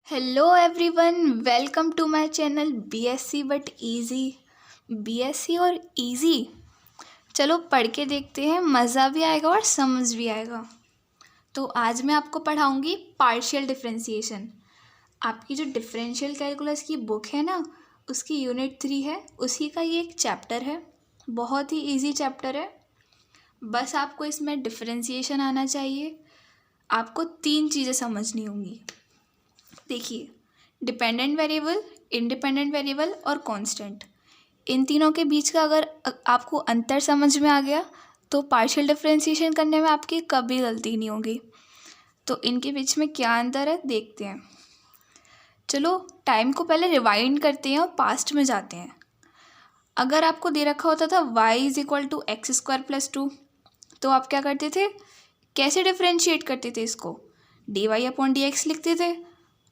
Hello everyone, welcome to my channel BSc but easy. BSc और easy, चलो पढ़ के देखते हैं, मज़ा भी आएगा और समझ भी आएगा। तो आज मैं आपको पढ़ाऊंगी पार्शियल डिफरेंशिएशन। आपकी जो डिफरेंशियल कैलकुलस की बुक है ना, उसकी यूनिट 3 है, उसी का ये एक चैप्टर है। बहुत ही इजी चैप्टर है। बस आपको इसमें डिफरेंशिएशन आना चाहिए। आपको 3 चीज़ें समझनी होंगी। देखिए, डिपेंडेंट वेरिएबल, इंडिपेंडेंट वेरिएबल और कांस्टेंट, इन तीनों के बीच का अगर आपको अंतर समझ में आ गया तो पार्शियल डिफरेंशिएशन करने में आपकी कभी गलती नहीं होगी। तो इनके बीच में क्या अंतर है देखते हैं। चलो टाइम को पहले रिवाइंड करते हैं और पास्ट में जाते हैं। अगर आपको दे रखा होता था y is equal to x square plus 2, तो आप क्या करते थे, कैसे डिफ्रेंशिएट करते थे इसको, d y upon d x लिखते थे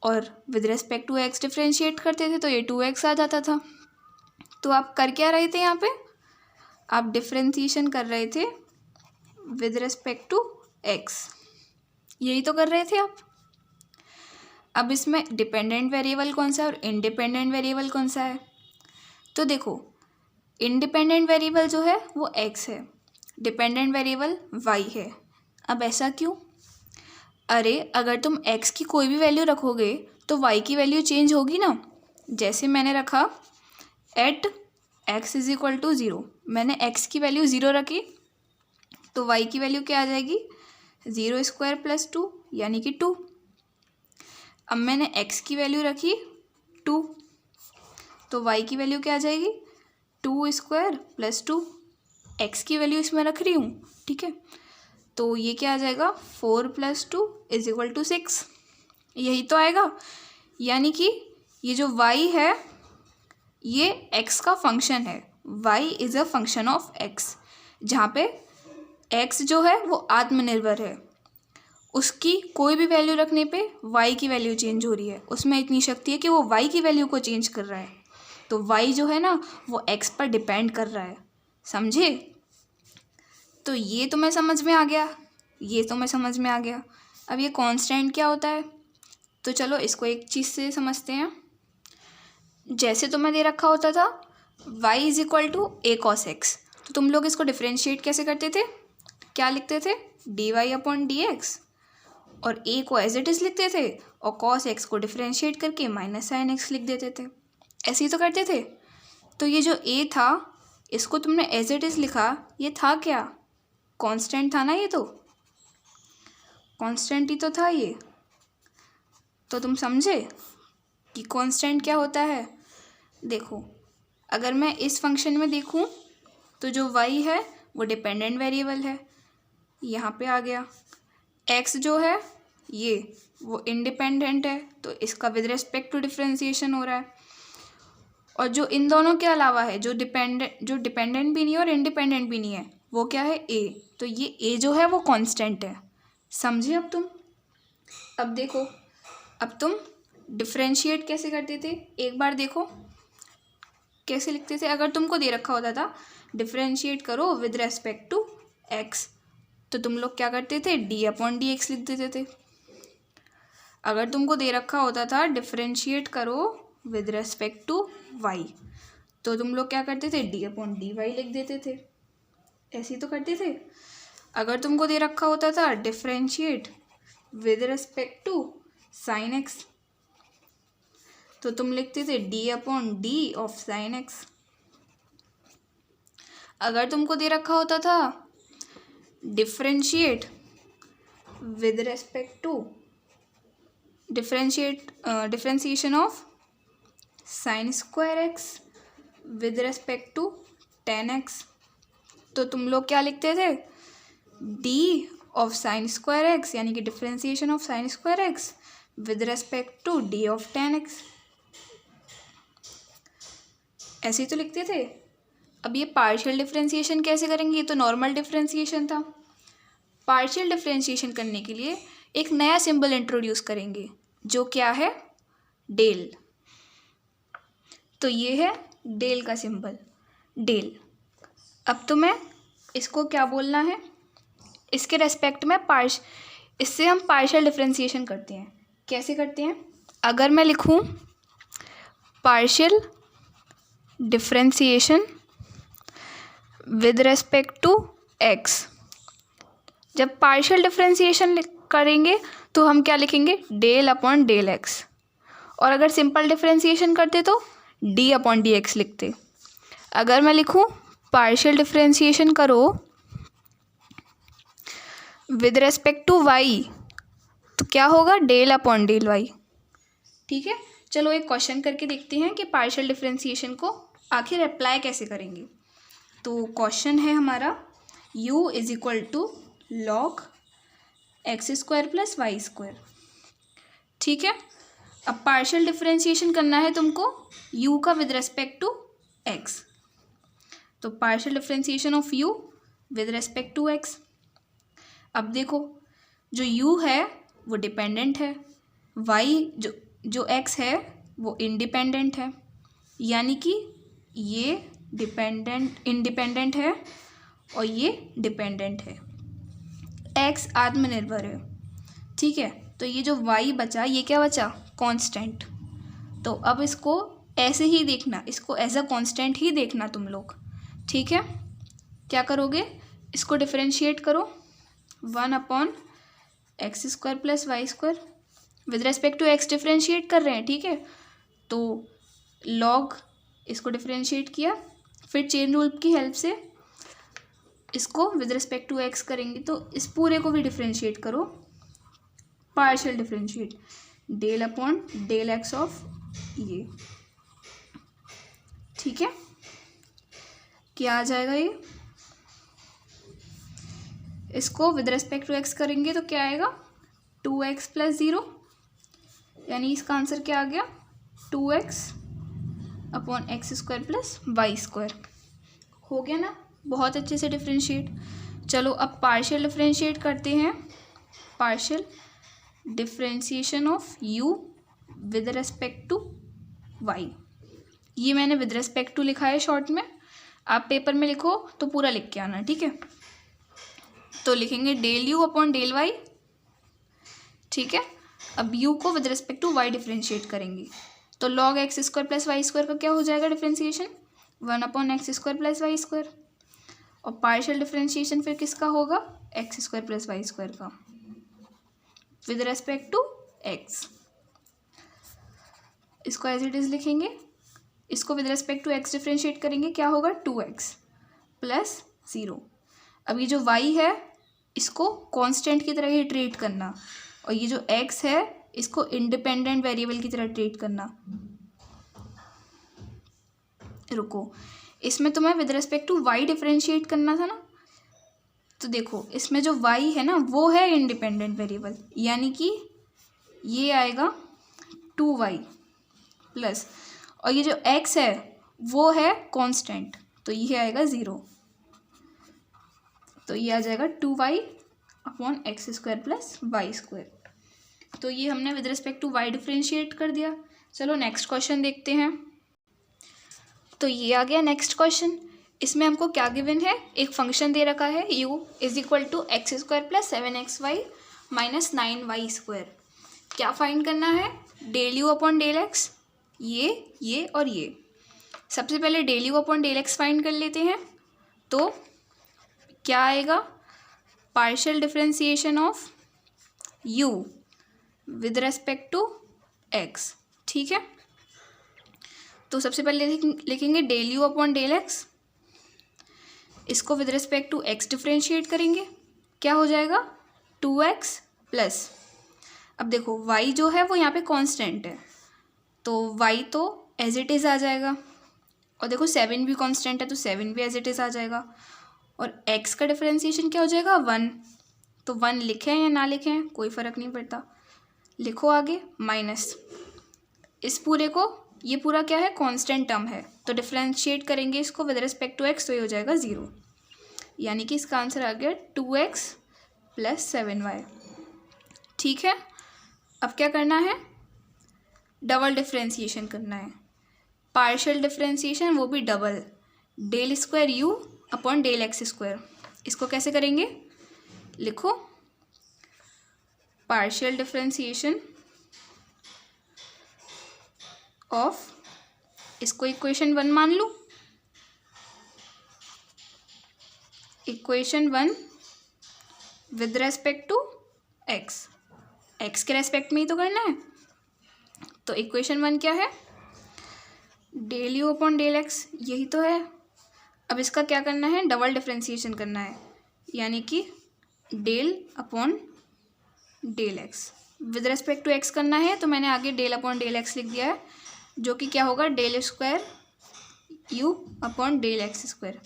और with respect to x differentiate करते थे तो ये 2x आ जाता था। तो आप कर क्या रहे थे यहाँ पे, आप डिफ्रेंशिएशन कर रहे थे विद रिस्पेक्ट टू x, यही तो कर रहे थे आप। अब इसमें डिपेंडेंट वेरिएबल कौन सा है और इंडिपेंडेंट वेरिएबल कौन सा है, तो देखो इंडिपेंडेंट वेरिएबल जो है वो x है, डिपेंडेंट वेरिएबल y है। अब ऐसा क्यों, अरे अगर तुम x की कोई भी वैल्यू रखोगे तो y की वैल्यू चेंज होगी ना। जैसे मैंने रखा at x is equal to 0, मैंने x की वैल्यू 0 रखी तो y की वैल्यू क्या आ जाएगी, 0 स्क्वायर प्लस 2 यानी कि 2। अब मैंने x की वैल्यू रखी 2 तो y की वैल्यू क्या आ जाएगी, 2 स्क्वायर प्लस 2। x की वैल्यू इसमें रख रही हूँ, ठीक है, तो ये क्या आ जाएगा, 4 प्लस 2 इज इक्वल टू 6, यही तो आएगा। यानी कि ये जो y है ये x का फंक्शन है, y is a function of x, जहाँ पे x जो है वो आत्मनिर्भर है, उसकी कोई भी वैल्यू रखने पे y की वैल्यू चेंज हो रही है, उसमें इतनी शक्ति है कि वो y की वैल्यू को चेंज कर रहा है। तो y जो है ना वो x पर डिपेंड कर रहा है, समझे। तो ये तुम्हें समझ में आ गया, ये तुम्हें समझ में आ गया। अब ये कांस्टेंट क्या होता है, तो चलो इसको एक चीज़ से समझते हैं। जैसे तुम्हें दे रखा होता था y is equal to a cos x, तो तुम लोग इसको डिफ्रेंशिएट कैसे करते थे, क्या लिखते थे, d y upon d x, और a को एज इट इज़ लिखते थे और कॉस एक्स को डिफ्रेंशिएट करके माइनस साइन एक्स लिख देते थे, ऐसे ही तो करते थे। तो ये जो a था इसको तुमने एज इट इज़ लिखा, ये था क्या, कांस्टेंट था ना, ये तो कांस्टेंट ही तो था ये। तो तुम समझे कि कांस्टेंट क्या होता है। देखो अगर मैं इस फंक्शन में देखूं तो जो y है वो डिपेंडेंट वेरिएबल है, यहाँ पे आ गया। x जो है ये वो इंडिपेंडेंट है, तो इसका विद रिस्पेक्ट टू डिफरेंशिएशन हो रहा है। और जो इन दोनों के अलावा है, जो डिपेंडेंट भी नहीं है और इंडिपेंडेंट भी नहीं है, वो क्या है, a, तो ये a जो है वो कांस्टेंट है, समझे। अब तुम अब देखो, अब तुम डिफ्रेंशिएट कैसे करते थे, एक बार देखो कैसे लिखते थे। अगर तुमको दे रखा होता था डिफ्रेंशिएट करो विद रेस्पेक्ट टू x, तो तुम लोग क्या करते थे, डी अपॉन डी एक्स लिख देते थे। अगर तुमको दे रखा होता था डिफ्रेंशिएट करो विद रेस्पेक्ट टू y, तो तुम लोग क्या करते थे, डी अपॉन डी वाई लिख देते थे, ऐसे ही तो करते थे। अगर तुमको दे रखा होता था differentiate with respect to sine x, तो तुम लिखते थे d upon d of sine x. अगर तुमको दे रखा होता था differentiate with respect to differentiation of sine square x with respect to tan x, तो तुम लोग क्या लिखते थे, d of sine square x, यानी कि differentiation of sine square x with respect to d of tan x, ऐसे ही तो लिखते थे। अब ये पार्शियल डिफरेंशिएशन कैसे करेंगे, ये तो नॉर्मल डिफरेंशिएशन था। पार्शियल डिफरेंशिएशन करने के लिए एक नया सिंबल इंट्रोड्यूस करेंगे, जो क्या है, डेल। तो ये है डेल का सिंबल, डेल। अब तुम्हें इसको क्या बोलना है, इसके रेस्पेक्ट में इससे हम पार्शियल डिफरेंशिएशन करते हैं। कैसे करते हैं, अगर मैं लिखूं partial differentiation with respect to x, जब पार्शियल डिफरेंशिएशन करेंगे तो हम क्या लिखेंगे, डेल अपॉन डेल एक्स, और अगर सिंपल डिफरेंशिएशन करते तो डी अपॉन डी एक्स लिखते। अगर मैं लिखूं पार्शियल डिफरेंशिएशन करो विद रेस्पेक्ट टू वाई तो क्या होगा, डेल अपॉन डेल वाई। ठीक है, चलो एक क्वेश्चन करके देखते हैं कि पार्शियल डिफरेंशिएशन को आखिर अप्लाई कैसे करेंगे। तो क्वेश्चन है हमारा u is equal to log x square plus y square. ठीक है, अब पार्शियल डिफरेंशिएशन करना है तुमको u का विद रेस्पेक्ट टू x, तो partial differentiation of u with respect to x। अब देखो जो u है वो डिपेंडेंट है, y जो x है वो इंडिपेंडेंट है, यानी कि ये इंडिपेंडेंट है और ये डिपेंडेंट है। x आत्मनिर्भर है। ठीक है, तो ये जो y बचा ये क्या बचा, कांस्टेंट। तो अब इसको ऐसे ही देखना, इसको एज अ कांस्टेंट ही देखना तुम लोग। ठीक है, क्या करोगे, इसको डिफरेंशिएट करो 1 upon x square plus y square, with respect to x differentiate कर रहे हैं। ठीक है, तो लॉग इसको डिफरेंशिएट किया, फिर चेन रूल की हेल्प से इसको विद रिस्पेक्ट टू एक्स करेंगे, तो इस पूरे को भी डिफरेंशिएट करो, partial differentiate del upon del x of ये। ठीक है, क्या आ जाएगा ये, इसको विद रिस्पेक्ट टू एक्स करेंगे तो क्या आएगा 2x प्लस 0, यानी इसका आंसर क्या आ गया 2x upon x square plus y square. हो गया ना, बहुत अच्छे से डिफरेंशिएट। चलो अब पार्शियल डिफरेंशिएट करते हैं, partial differentiation of u with respect to y। ये मैंने विद रेस्पेक्ट टू लिखा है शॉर्ट में, आप पेपर में लिखो तो पूरा लिख के आना। ठीक है, तो लिखेंगे del u upon del y। ठीक है, अब u को with respect to y differentiate करेंगे, तो log x square plus y square का क्या हो जाएगा differentiation 1 upon x square plus y square, और पार्शियल डिफरेंशिएशन फिर किसका होगा x square plus y square का विद रेस्पेक्ट टू एक्स। इसको एज इट इज़ लिखेंगे, इसको with respect to x differentiate करेंगे, क्या होगा 2x प्लस 0। अब ये जो y है इसको कांस्टेंट की तरह ही ट्रीट करना, और ये जो x है इसको इंडिपेंडेंट वेरिएबल की तरह ट्रीट करना। रुको, इसमें तुम्हें with respect to y differentiate करना था ना, तो देखो इसमें जो y है ना वो है इंडिपेंडेंट वेरिएबल, यानी कि ये आएगा 2y प्लस, और ये जो x है वो है कांस्टेंट, तो ये आएगा 0, तो ये आ जाएगा 2y upon x square plus y square. तो ये हमने with respect to y differentiate कर दिया। चलो नेक्स्ट क्वेश्चन देखते हैं। तो ये आ गया नेक्स्ट क्वेश्चन, इसमें हमको क्या गिवन है, एक फंक्शन दे रखा है u is equal to x square plus 7xy minus 9y square. क्या फाइंड करना है, del u upon del x, ये और ये। सबसे पहले del u upon del x find कर लेते हैं, तो क्या आएगा partial differentiation of u with respect to x। ठीक है, तो सबसे पहले लिखेंगे del u upon del x, इसको with respect to x differentiate करेंगे, क्या हो जाएगा 2x प्लस, अब देखो y जो है वो यहाँ पे कांस्टेंट है, तो y तो एज इट इज़ आ जाएगा, और देखो 7 भी कांस्टेंट है तो 7 भी एज इट इज़ आ जाएगा, और x का डिफरेंशिएशन क्या हो जाएगा 1, तो 1 लिखें या ना लिखें कोई फ़र्क नहीं पड़ता, लिखो आगे माइनस, इस पूरे को, ये पूरा क्या है कांस्टेंट टर्म है, तो डिफरेंशिएट करेंगे इसको विद रिस्पेक्ट टू x, तो ये हो जाएगा 0, यानी कि इसका आंसर आ गया 2x प्लस 7y। ठीक है, अब क्या करना है, डबल डिफरेंशिएशन करना है, पार्शियल डिफरेंशिएशन वो भी double, del square u upon del x square. इसको कैसे करेंगे, लिखो पार्शियल डिफरेंशिएशन ऑफ, इसको इक्वेशन 1 मान लूँ, equation 1 with respect to x, x के रेस्पेक्ट में ही तो करना है। तो इक्वेशन 1 क्या है, del u upon del x, यही तो है। अब इसका क्या करना है, डबल डिफरेंशिएशन करना है, यानी कि del upon del x with respect to x करना है। तो मैंने आगे डेल अपॉन डेल एक्स लिख दिया है, जो कि क्या होगा, del square u upon del x square,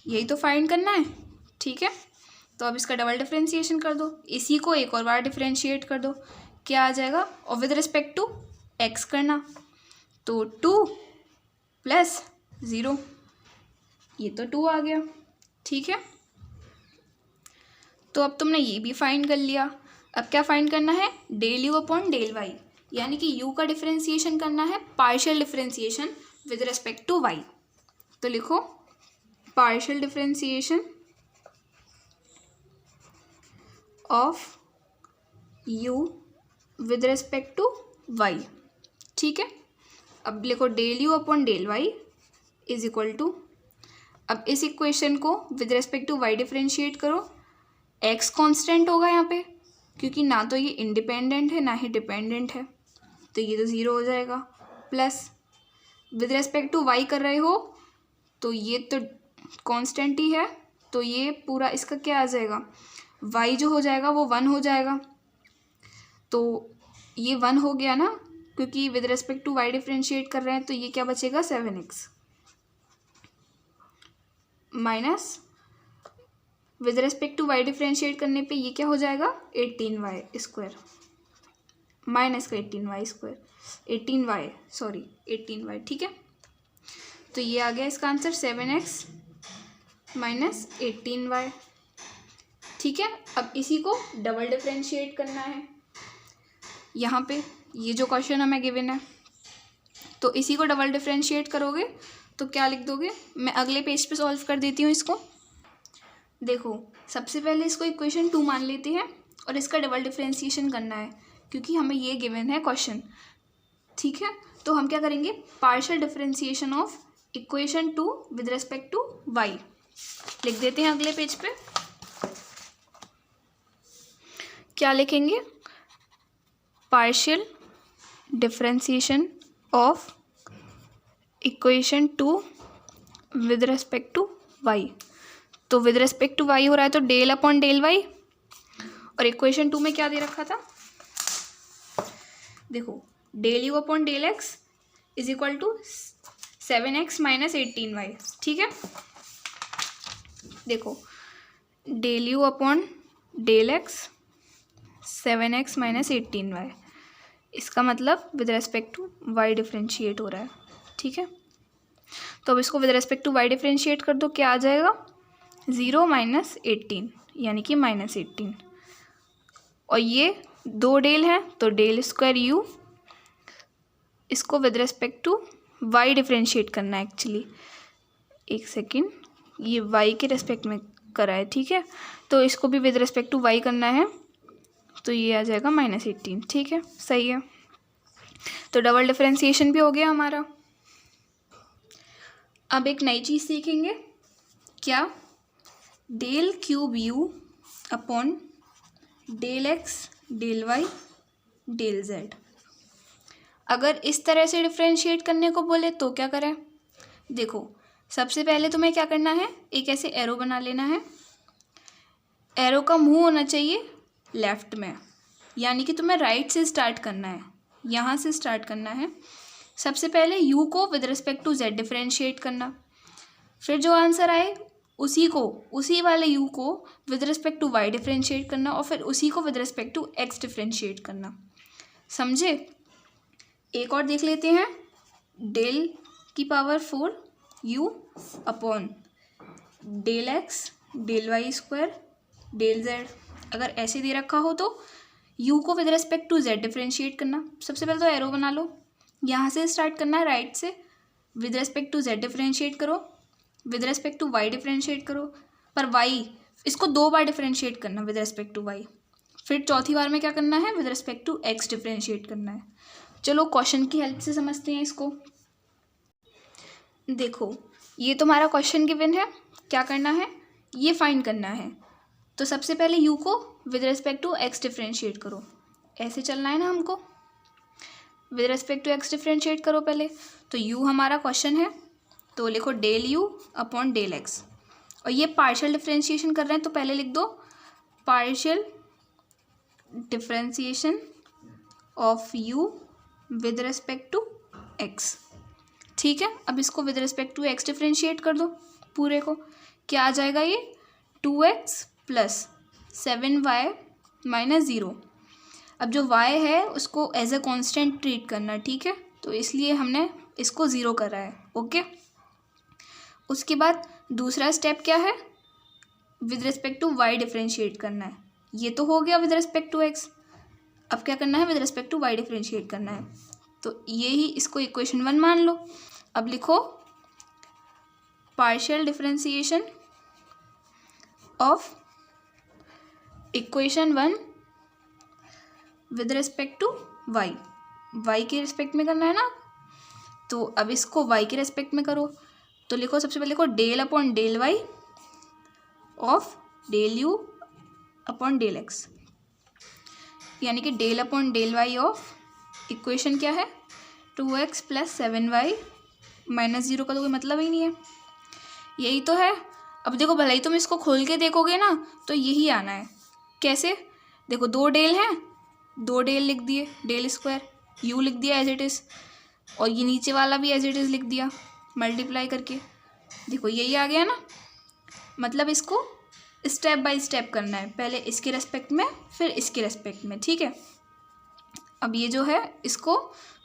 यही तो फाइंड करना है। ठीक है, तो अब इसका डबल डिफरेंशिएशन कर दो, इसी को एक और बार डिफरेंशिएट कर दो, क्या आ जाएगा, और विद रिस्पेक्ट टू एक्स करना, तो 2 प्लस 0, ये तो 2 आ गया। ठीक है, तो अब तुमने ये भी फाइंड कर लिया। अब क्या फाइंड करना है, del u upon del y, यानी कि यू का डिफरेंशिएशन करना है, partial differentiation with respect to y. तो लिखो partial differentiation of u with respect to y. ठीक है, अब लिखो del u upon del y is equal to, अब इस इक्वेशन को with respect to y differentiate करो, एक्स कांस्टेंट होगा यहाँ पे, क्योंकि ना तो ये इंडिपेंडेंट है ना ही डिपेंडेंट है, तो ये तो 0 हो जाएगा, plus with respect to y कर रहे हो तो ये तो कांस्टेंट ही है, तो ये पूरा इसका क्या आ जाएगा, वाई जो हो जाएगा वो 1 हो जाएगा, तो ये 1 हो गया ना, क्योंकि with respect to y differentiate कर रहे हैं, तो ये क्या बचेगा 7x minus with respect to y differentiate करने पे ये क्या हो जाएगा 18y स्क्वायर माइनस का 18y square 18y sorry 18y। ठीक है, तो ये आ गया इसका आंसर 7x माइनस 18y। ठीक है, अब इसी को डबल डिफरेंशिएट करना है, यहाँ पे ये जो क्वेश्चन हमें गिवन है, तो इसी को डबल डिफरेंशिएट करोगे तो क्या लिख दोगे, मैं अगले पेज पे सॉल्व कर देती हूँ इसको। देखो सबसे पहले इसको इक्वेशन 2 मान लेते हैं और इसका डबल डिफरेंशिएशन करना है, क्योंकि हमें ये गिवन है क्वेश्चन। ठीक है, तो हम क्या करेंगे, partial differentiation of equation 2 with respect to y लिख देते हैं अगले पेज पे। क्या लिखेंगे, partial differentiation of equation 2 with respect to y, तो विद रिस्पेक्ट टू वाई हो रहा है तो डेल अपॉन डेल वाई, और इक्वेशन 2 में क्या दे रखा था, देखो del u upon del x is equal to 7x minus 18y। ठीक है, देखो del u upon del x 7x minus 18y, इसका मतलब with respect to y differentiate हो रहा है। ठीक है, तो अब इसको with respect to y differentiate कर दो, क्या आ जाएगा 0 माइनस 18 यानी कि माइनस 18, और ये 2 डेल है तो डेल स्क्वायर यू, इसको with respect to y differentiate करना है एक्चुअली, एक सेकेंड, ये y के रेस्पेक्ट में करा है। ठीक है, तो इसको भी विद रेस्पेक्ट टू y करना है, तो ये आ जाएगा माइनस 18। ठीक है, सही है, तो डबल डिफरेंशिएशन भी हो गया हमारा। अब एक नई चीज़ सीखेंगे, क्या, del cube u upon del x del y del z. अगर इस तरह से डिफरेंशिएट करने को बोले तो क्या करें, देखो सबसे पहले तुम्हें क्या करना है, एक ऐसे एरो बना लेना है, एरो का मुंह होना चाहिए लेफ्ट में, यानी कि तुम्हें राइट से स्टार्ट करना है, यहाँ से स्टार्ट करना है। सबसे पहले u को with respect to z differentiate करना, फिर जो आंसर आए उसी वाले u को with respect to y differentiate करना, और फिर उसी को with respect to x differentiate करना। समझे, एक और देख लेते हैं, डेल की power 4 u upon del x del y square del z। अगर ऐसे दे रखा हो तो u को with respect to z differentiate करना, सबसे पहले तो एरो बना लो, यहाँ से स्टार्ट करना है राइट से, with respect to z differentiate करो, with respect to y differentiate करो, पर y इसको 2 बार डिफरेंशिएट करना विद रिस्पेक्ट टू y, फिर चौथी बार में क्या करना है, with respect to x differentiate करना है। चलो क्वेश्चन की हेल्प से समझते हैं इसको। देखो ये तुम्हारा क्वेश्चन गिवन है, क्या करना है, ये फाइंड करना है। तो सबसे पहले u को with respect to x differentiate करो, ऐसे चलना है ना हमको। With respect to x differentiate करो पहले, तो u हमारा क्वेश्चन है, तो लिखो del u upon del x। और ये पार्शियल डिफ्रेंशिएशन कर रहे हैं तो पहले लिख दो partial differentiation of u with respect to x। ठीक है, अब इसको with respect to x differentiate कर दो पूरे को, क्या आ जाएगा ये 2x प्लस 7y माइनस 0। अब जो y है उसको एज अ कांस्टेंट ट्रीट करना, ठीक है, तो इसलिए हमने इसको 0 करा है। ओके, उसके बाद दूसरा स्टेप क्या है, with respect to y differentiate करना है। ये तो हो गया विद रिस्पेक्ट टू x, अब क्या करना है, with respect to y differentiate करना है। तो ये ही इसको इक्वेशन 1 मान लो। अब लिखो partial differentiation of equation 1 with respect to y, y के रिस्पेक्ट में करना है ना, तो अब इसको y के रिस्पेक्ट में करो। तो लिखो सबसे पहले लिखो del upon del y of del u upon del x, यानी कि del upon del y of equation क्या है 2x प्लस 7y माइनस 0 का तो कोई मतलब ही नहीं है, यही तो है। अब देखो भले ही तुम इसको खोल के देखोगे ना तो यही आना है। कैसे, देखो 2 डेल हैं, 2 डेल लिख दिए, डेल स्क्वायर, u लिख दिया एज इट इज़, और ये नीचे वाला भी एज इट इज़ लिख दिया मल्टीप्लाई करके। देखो यही आ गया ना, मतलब इसको स्टेप बाय स्टेप करना है, पहले इसके रेस्पेक्ट में फिर इसके रेस्पेक्ट में। ठीक है, अब ये जो है इसको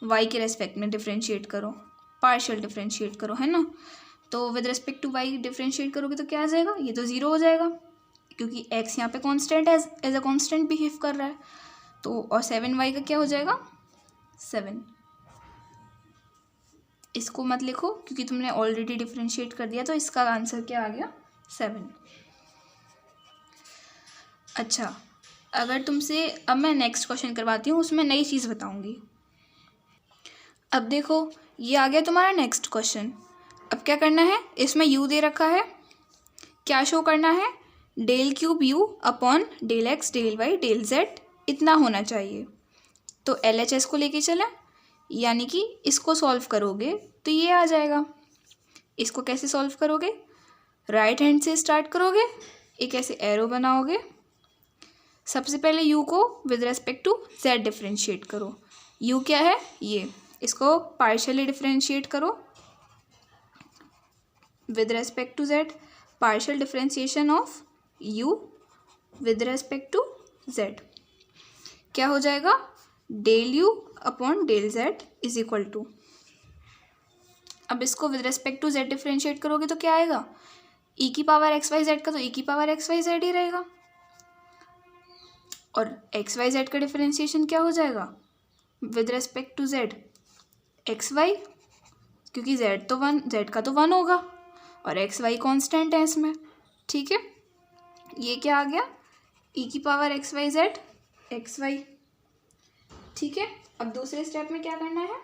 y के रेस्पेक्ट में डिफ्रेंशिएट करो, पार्शियल डिफ्रेंशिएट करो, है ना। तो with respect to y differentiate करोगे तो क्या आ जाएगा, ये तो 0 हो जाएगा क्योंकि x यहाँ पे constant as a constant behave कर रहा है। तो और 7y का क्या हो जाएगा 7, इसको मत लिखो क्योंकि तुमने ऑलरेडी डिफ्रेंशिएट कर दिया, तो इसका आंसर क्या आ गया 7। अच्छा, अगर तुमसे अब मैं नेक्स्ट क्वेश्चन करवाती हूँ, उसमें नई चीज़ बताऊँगी। अब देखो ये आ गया तुम्हारा नेक्स्ट क्वेश्चन। अब क्या करना है, इसमें u दे रखा है, क्या शो करना है, del cube u upon del x del y del z इतना होना चाहिए। तो LHS को लेके चलें, यानी कि इसको सॉल्व करोगे तो ये आ जाएगा। इसको कैसे सॉल्व करोगे, राइट हैंड से स्टार्ट करोगे, एक ऐसे एरो बनाओगे, सबसे पहले u को with respect to z differentiate करो। u क्या है ये, इसको पार्शियली डिफ्रेंशिएट करो with respect to z, partial differentiation of u with respect to z क्या हो जाएगा, del u upon del z is equal to, अब इसको with respect to z differentiate करोगे तो क्या आएगा, e की पावर एक्स वाई जेड का तो e की पावर एक्स वाई जेड ही रहेगा, और एक्स वाई जेड का डिफ्रेंशिएशन क्या हो जाएगा with respect to z x y, क्योंकि z तो 1, z का तो 1 होगा और एक्स वाई कॉन्स्टेंट है इसमें। ठीक है, ये क्या आ गया e की power x y z x y. ठीक है, अब दूसरे स्टेप में क्या करना है,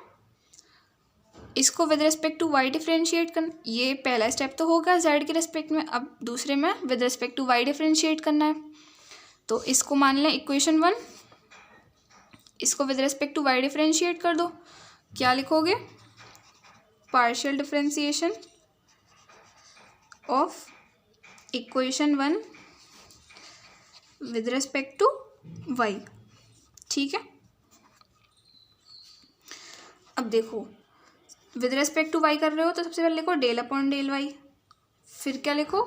इसको with respect to y differentiate करना। ये पहला स्टेप तो होगा z के रिस्पेक्ट में, अब दूसरे में with respect to y differentiate करना है। तो इसको मान लें इक्वेशन 1, इसको with respect to y differentiate कर दो, क्या लिखोगे, partial differentiation of equation 1 with respect to y। ठीक है, अब देखो विद रिस्पेक्ट टू y कर रहे हो तो सबसे पहले लिखो डेल अपॉन डेल y, फिर क्या लिखो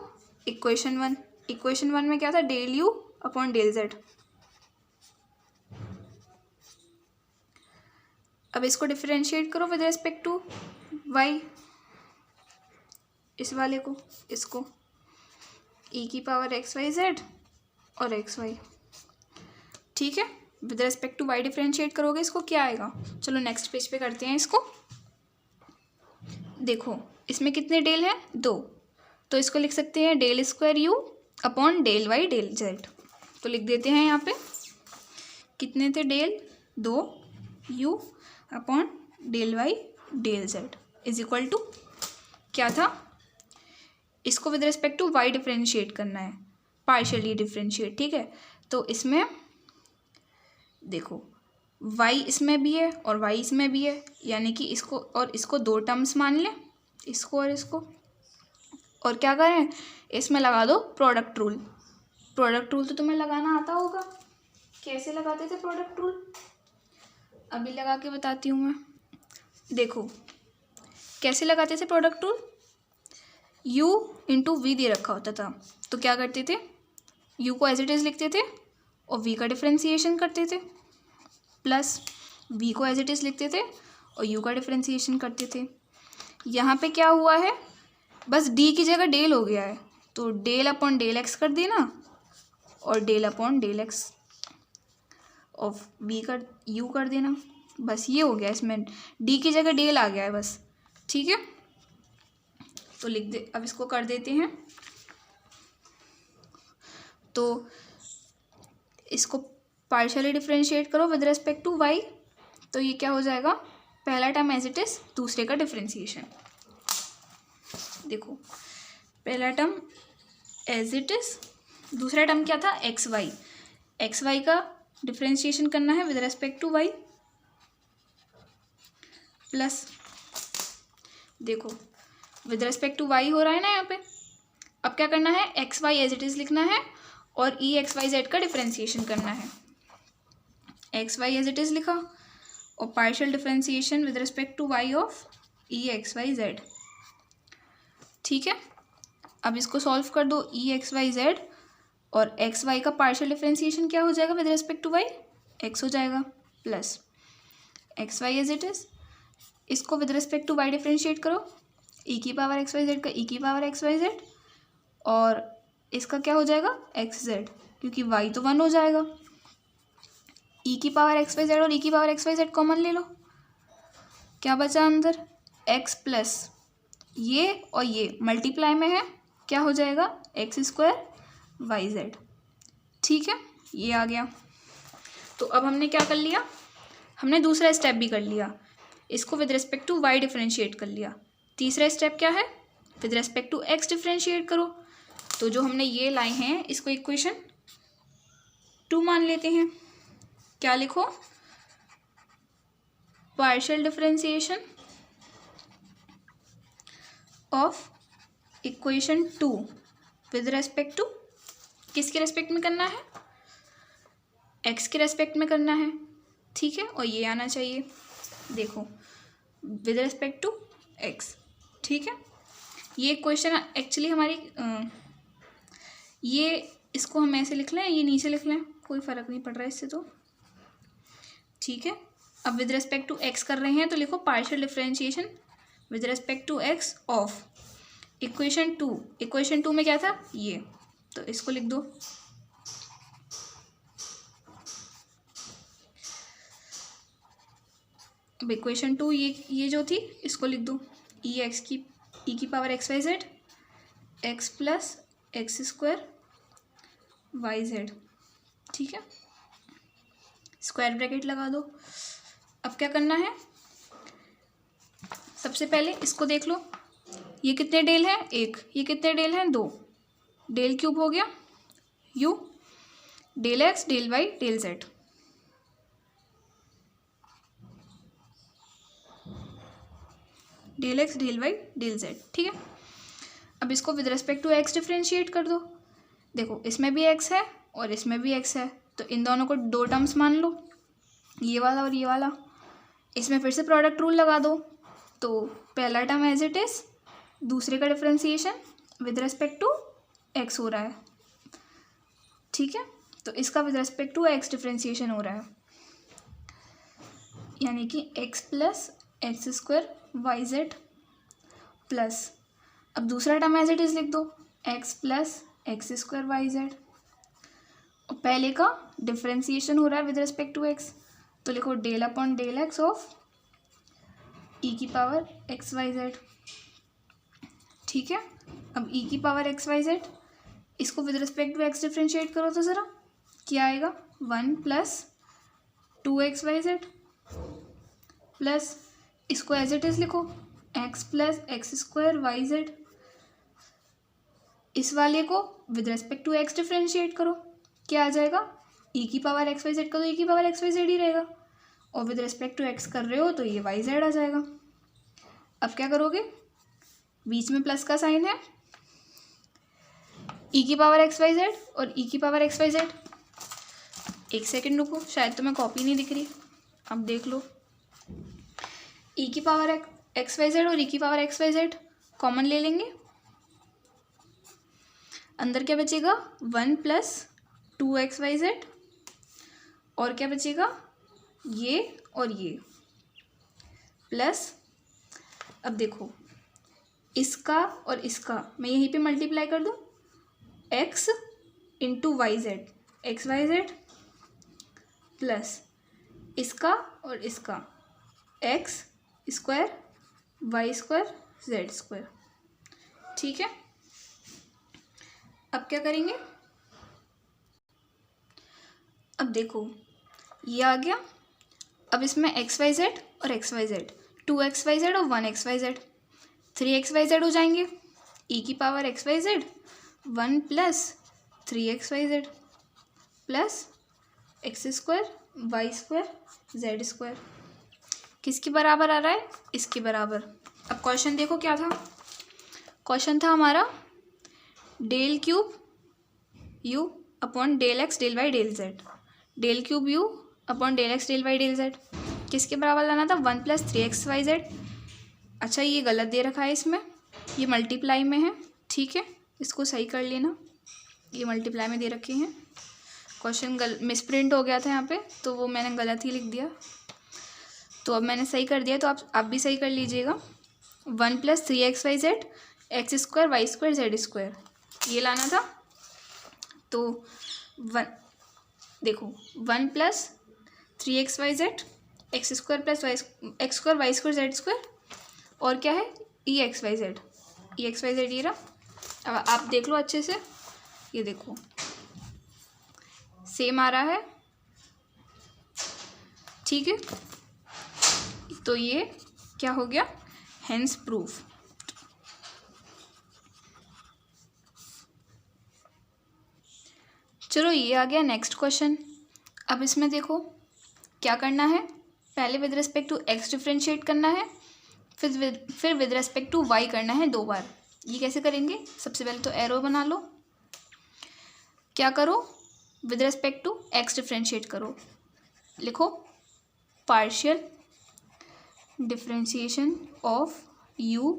इक्वेशन 1, इक्वेशन 1 में क्या था del u upon del z। अब इसको डिफरेंशिएट करो विद रिस्पेक्ट टू y, इस वाले को, इसको e की पावर एक्स वाई जेड और एक्स वाई। ठीक है, with respect to y differentiate करोगे इसको क्या आएगा। चलो नेक्स्ट पेज पे करते हैं इसको। देखो इसमें कितने डेल हैं 2, तो इसको लिख सकते हैं del square u upon del y del z। तो लिख देते हैं यहाँ पे कितने थे del 2 u, upon del y del z is equal to क्या था, इसको with respect to y differentiate करना है, पार्शियली डिफ्रेंशिएट, ठीक है। तो इसमें देखो वाई इसमें भी है और वाई इसमें भी है, यानी कि इसको और इसको दो टर्म्स मान लें, इसको और इसको, और क्या करें, इसमें लगा दो प्रोडक्ट रूल। प्रोडक्ट रूल तो तुम्हें लगाना आता होगा, कैसे लगाते थे प्रोडक्ट रूल, अभी लगा के बताती हूँ मैं। देखो कैसे लगाते थे product rule, u into v दे रखा होता था, तो क्या करते थे, u को एज इट इज़ लिखते थे और v का डिफ्रेंसिएशन करते थे, प्लस v को एज इट इज़ लिखते थे और u का डिफ्रेंसिएशन करते थे। यहाँ पे क्या हुआ है, बस d की जगह डेल हो गया है, तो डेल अपॉन डेल एक्स कर देना और del upon del x of v कर u कर देना, बस ये हो गया, इसमें d की जगह डेल आ गया है बस, ठीक है। तो लिख दे, अब इसको कर देते हैं, तो इसको पार्शियली डिफ्रेंशिएट करो विद रिस्पेक्ट टू y, तो ये क्या हो जाएगा, पहला टर्म एज इट इज, दूसरे का डिफ्रेंसिएशन। देखो पहला टर्म एज इट इज, दूसरा टर्म क्या था, एक्स वाई का डिफ्रेंशिएशन करना है with respect to y, plus देखो विद रिस्पेक्ट टू y हो रहा है ना यहाँ पे, अब क्या करना है, x y as it is लिखना है और ई एक्स वाई जेड का डिफ्रेंसिएशन करना है। X y as it is लिखा और partial differentiation with respect to y of e x y z, ठीक है। अब इसको सॉल्व कर दो, ई एक्स वाई जेड और एक्स वाई का पार्शियल डिफ्रेंसिएशन क्या हो जाएगा with respect to y, x हो जाएगा, plus x y as it is, इसको with respect to y differentiate करो, ई की पावर एक्स वाई जेड का ई की पावर एक्स वाई जेड और इसका क्या हो जाएगा, एक्स जेड, क्योंकि y तो 1 हो जाएगा, ई की पावर एक्स वाई जेड और ई की power x y z common ले लो, क्या बचा अंदर, x प्लस ये और ये मल्टीप्लाई में है, क्या हो जाएगा, एक्स स्क्वायर वाई जेड, ठीक है, ये आ गया। तो अब हमने क्या कर लिया, हमने दूसरा स्टेप भी कर लिया, इसको with respect to y differentiate कर लिया। तीसरा स्टेप क्या है, with respect to x differentiate करो, तो जो हमने ये लाए हैं इसको इक्वेशन 2 मान लेते हैं, क्या लिखो, partial differentiation of equation 2 with respect to, किसके रेस्पेक्ट में करना है, x के रेस्पेक्ट में करना है, ठीक है, और ये आना चाहिए, देखो विद रिस्पेक्ट टू x, ठीक है। ये क्वेश्चन एक्चुअली हमारी ये इसको हम ऐसे लिख लें, ये नीचे लिख लें, कोई फ़र्क नहीं पड़ रहा है इससे, तो ठीक है। अब विद रिस्पेक्ट टू x कर रहे हैं तो लिखो partial differentiation with respect to x of equation 2, equation 2 में क्या था, ये, तो इसको लिख दो, अब इक्वेशन 2 ये जो थी इसको लिख दो, ई की power x y z x plus x square y z, ठीक है, स्क्वायर ब्रैकेट लगा दो। अब क्या करना है, सबसे पहले इसको देख लो, ये कितने डेल हैं, 1, ये कितने डेल हैं, 2, डेल क्यूब हो गया u, del x del y del z, del x del y del z, ठीक है। अब इसको with respect to x differentiate कर दो, देखो इसमें भी x है और इसमें भी x है, तो इन दोनों को दो टर्म्स मान लो, ये वाला और ये वाला, इसमें फिर से प्रोडक्ट रूल लगा दो, तो पहला टर्म एज इट इज़, दूसरे का differentiation with respect to x हो रहा है, ठीक है, तो इसका with respect to x differentiation हो रहा है, यानी कि x plus x square y z plus, अब दूसरा टर्म एज इट इज़ लिख दो, x plus x square y z, और पहले का डिफ्रेंसिएशन हो रहा है विद रिस्पेक्ट टू x, तो लिखो del upon del x of e की पावर एक्स वाई जेड, ठीक है। अब ई की पावर एक्स वाई जेड, इसको with respect to x differentiate करो तो ज़रा क्या आएगा, 1 plus 2x y z plus इसको एज इट इज लिखो x plus x square y z. इस वाले को with respect to x differentiate करो, क्या आ जाएगा e की पावर एक्स वाई जेड का तो e की पावर एक्स वाई जेड ही रहेगा, और विद रेस्पेक्ट टू x कर रहे हो तो ये वाई जेड आ जाएगा। अब क्या करोगे, बीच में प्लस का साइन है, e की पावर एक्स वाई जेड और e की पावर एक्स वाई जेड। एक सेकेंड रुको, शायद तुम्हें कॉपी नहीं दिख रही, अब देख लो। e की पावर एक्स वाई जेड और e की power x y z common ले लेंगे, अंदर क्या बचेगा 1 प्लस 2x वाई जेड, और क्या बचेगा ये और ये प्लस, अब देखो इसका और इसका मैं यहीं पे मल्टीप्लाई कर दूँ, x into y z x y z plus इसका और इसका x square y square z square. ठीक है, अब क्या करेंगे, अब देखो ये आ गया। अब इसमें एक्स वाई जेड और x y z, 2x y z और 1x Y Z, 3x y Z हो जाएंगे, e की power x y z 1 plus 3x y z plus x square y square z square. किसके बराबर आ रहा है, इसके बराबर। अब क्वेश्चन देखो क्या था, क्वेश्चन था हमारा del cube u upon del x del y del z, del cube u upon del x del y del z किसके बराबर लाना था, 1 प्लस 3x वाई जेड। अच्छा ये गलत दे रखा है, इसमें ये मल्टीप्लाई में है, ठीक है इसको सही कर लेना, ये मल्टीप्लाई में दे रखे हैं। क्वेश्चन मिसप्रिंट हो गया था यहाँ पे, तो वो मैंने गलत ही लिख दिया, तो अब मैंने सही कर दिया, तो आप भी सही कर लीजिएगा। 1 plus 3x y z x square y square z square ये लाना था, तो देखो 1 plus 3x y z x square plus x square y square z square, और क्या है ई एक्स वाई जेड ये रहा। अब आप देख लो अच्छे से, ये देखो सेम आ रहा है, ठीक है, तो ये क्या हो गया, हेंस प्रूफ। चलो ये आ गया नेक्स्ट क्वेश्चन। अब इसमें देखो क्या करना है, पहले with respect to x differentiate करना है, फिर विद रिस्पेक्ट टू वाई करना है 2 बार। ये कैसे करेंगे, सबसे पहले तो एरो बना लो, क्या करो with respect to x differentiate करो, लिखो partial differentiation of u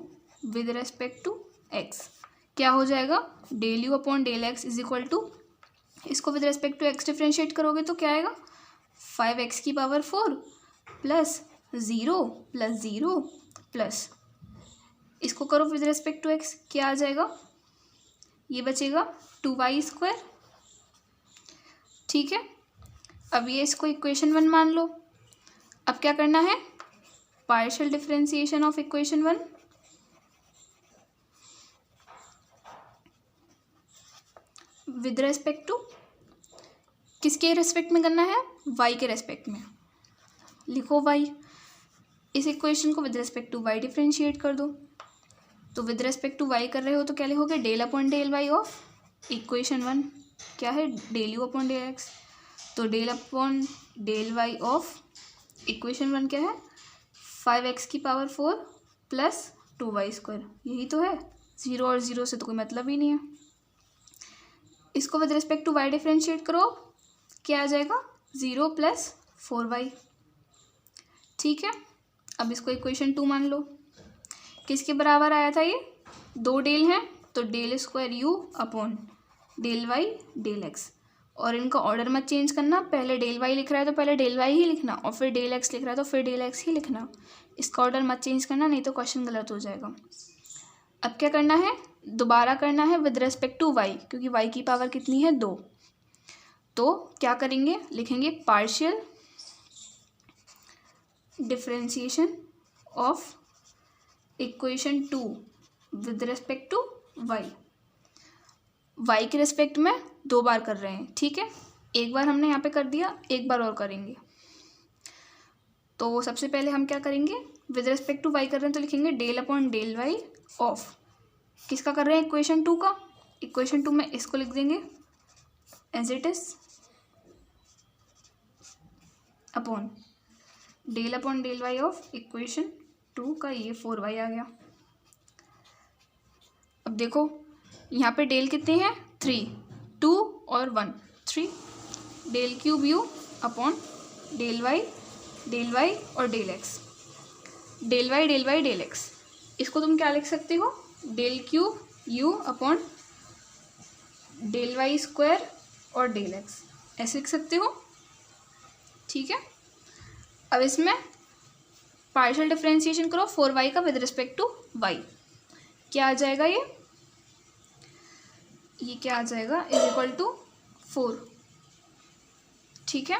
with respect to x, क्या हो जाएगा del u upon del x is equal to, इसको with respect to x differentiate करोगे तो क्या आएगा 5x की पावर 4 प्लस 0 प्लस 0 प्लस इसको करो विद रिस्पेक्ट टू x, क्या आ जाएगा, ये बचेगा 2y स्क्वायर। ठीक है, अब ये इसको इक्वेशन 1 मान लो। अब क्या करना है, partial differentiation of equation 1 with respect to, किसके रेस्पेक्ट में करना है, y के रेस्पेक्ट में, लिखो y, इस इक्वेशन को with respect to y differentiate कर दो, तो विद रेस्पेक्ट टू y कर रहे हो तो क्या लिखोगे del upon del y of equation 1, क्या है del u upon del x, तो del upon del y of equation 1 क्या है 5x की पावर 4 प्लस 2y स्क्वायर, यही तो है, 0 और 0 से तो कोई मतलब ही नहीं है। इसको with respect to y differentiate करो, क्या आ जाएगा 0 प्लस 4y। ठीक है, अब इसको इक्वेशन 2 मान लो, किसके बराबर आया था ये, 2 डेल हैं तो del square u upon del y del x, और इनका ऑर्डर मत चेंज करना, पहले डेल वाई लिख रहा है तो पहले डेल वाई ही लिखना, और फिर डेल एक्स लिख रहा है तो फिर डेल एक्स ही लिखना, इसका ऑर्डर मत चेंज करना, नहीं तो क्वेश्चन गलत हो जाएगा। अब क्या करना है, दोबारा करना है विद रेस्पेक्ट टू वाई, क्योंकि वाई की पावर कितनी है 2, तो क्या करेंगे, लिखेंगे partial differentiation of equation 2 with respect to y, y के रेस्पेक्ट में 2 बार कर रहे हैं, ठीक है, एक बार हमने यहाँ पे कर दिया, एक बार और करेंगे। तो सबसे पहले हम क्या करेंगे, विद रिस्पेक्ट टू वाई कर रहे हैं तो लिखेंगे del upon del y of, किसका कर रहे हैं, इक्वेशन 2 का। इक्वेशन 2 में इसको लिख देंगे as it is upon del y of equation 2 का, ये 4y आ गया। अब देखो यहाँ पे डेल कितने हैं, 3, 2 और 1, 3, del cube u upon del y और del x, del y del x. इसको तुम क्या लिख सकते हो, del cube u upon del y square और डेल एक्स, ऐसे लिख सकते हो। ठीक है, अब इसमें पार्शियल डिफरेंशिएशन करो 4y का विद रिस्पेक्ट टू y, क्या आ जाएगा, ये क्या आ जाएगा, इज इक्वल टू 4। ठीक है,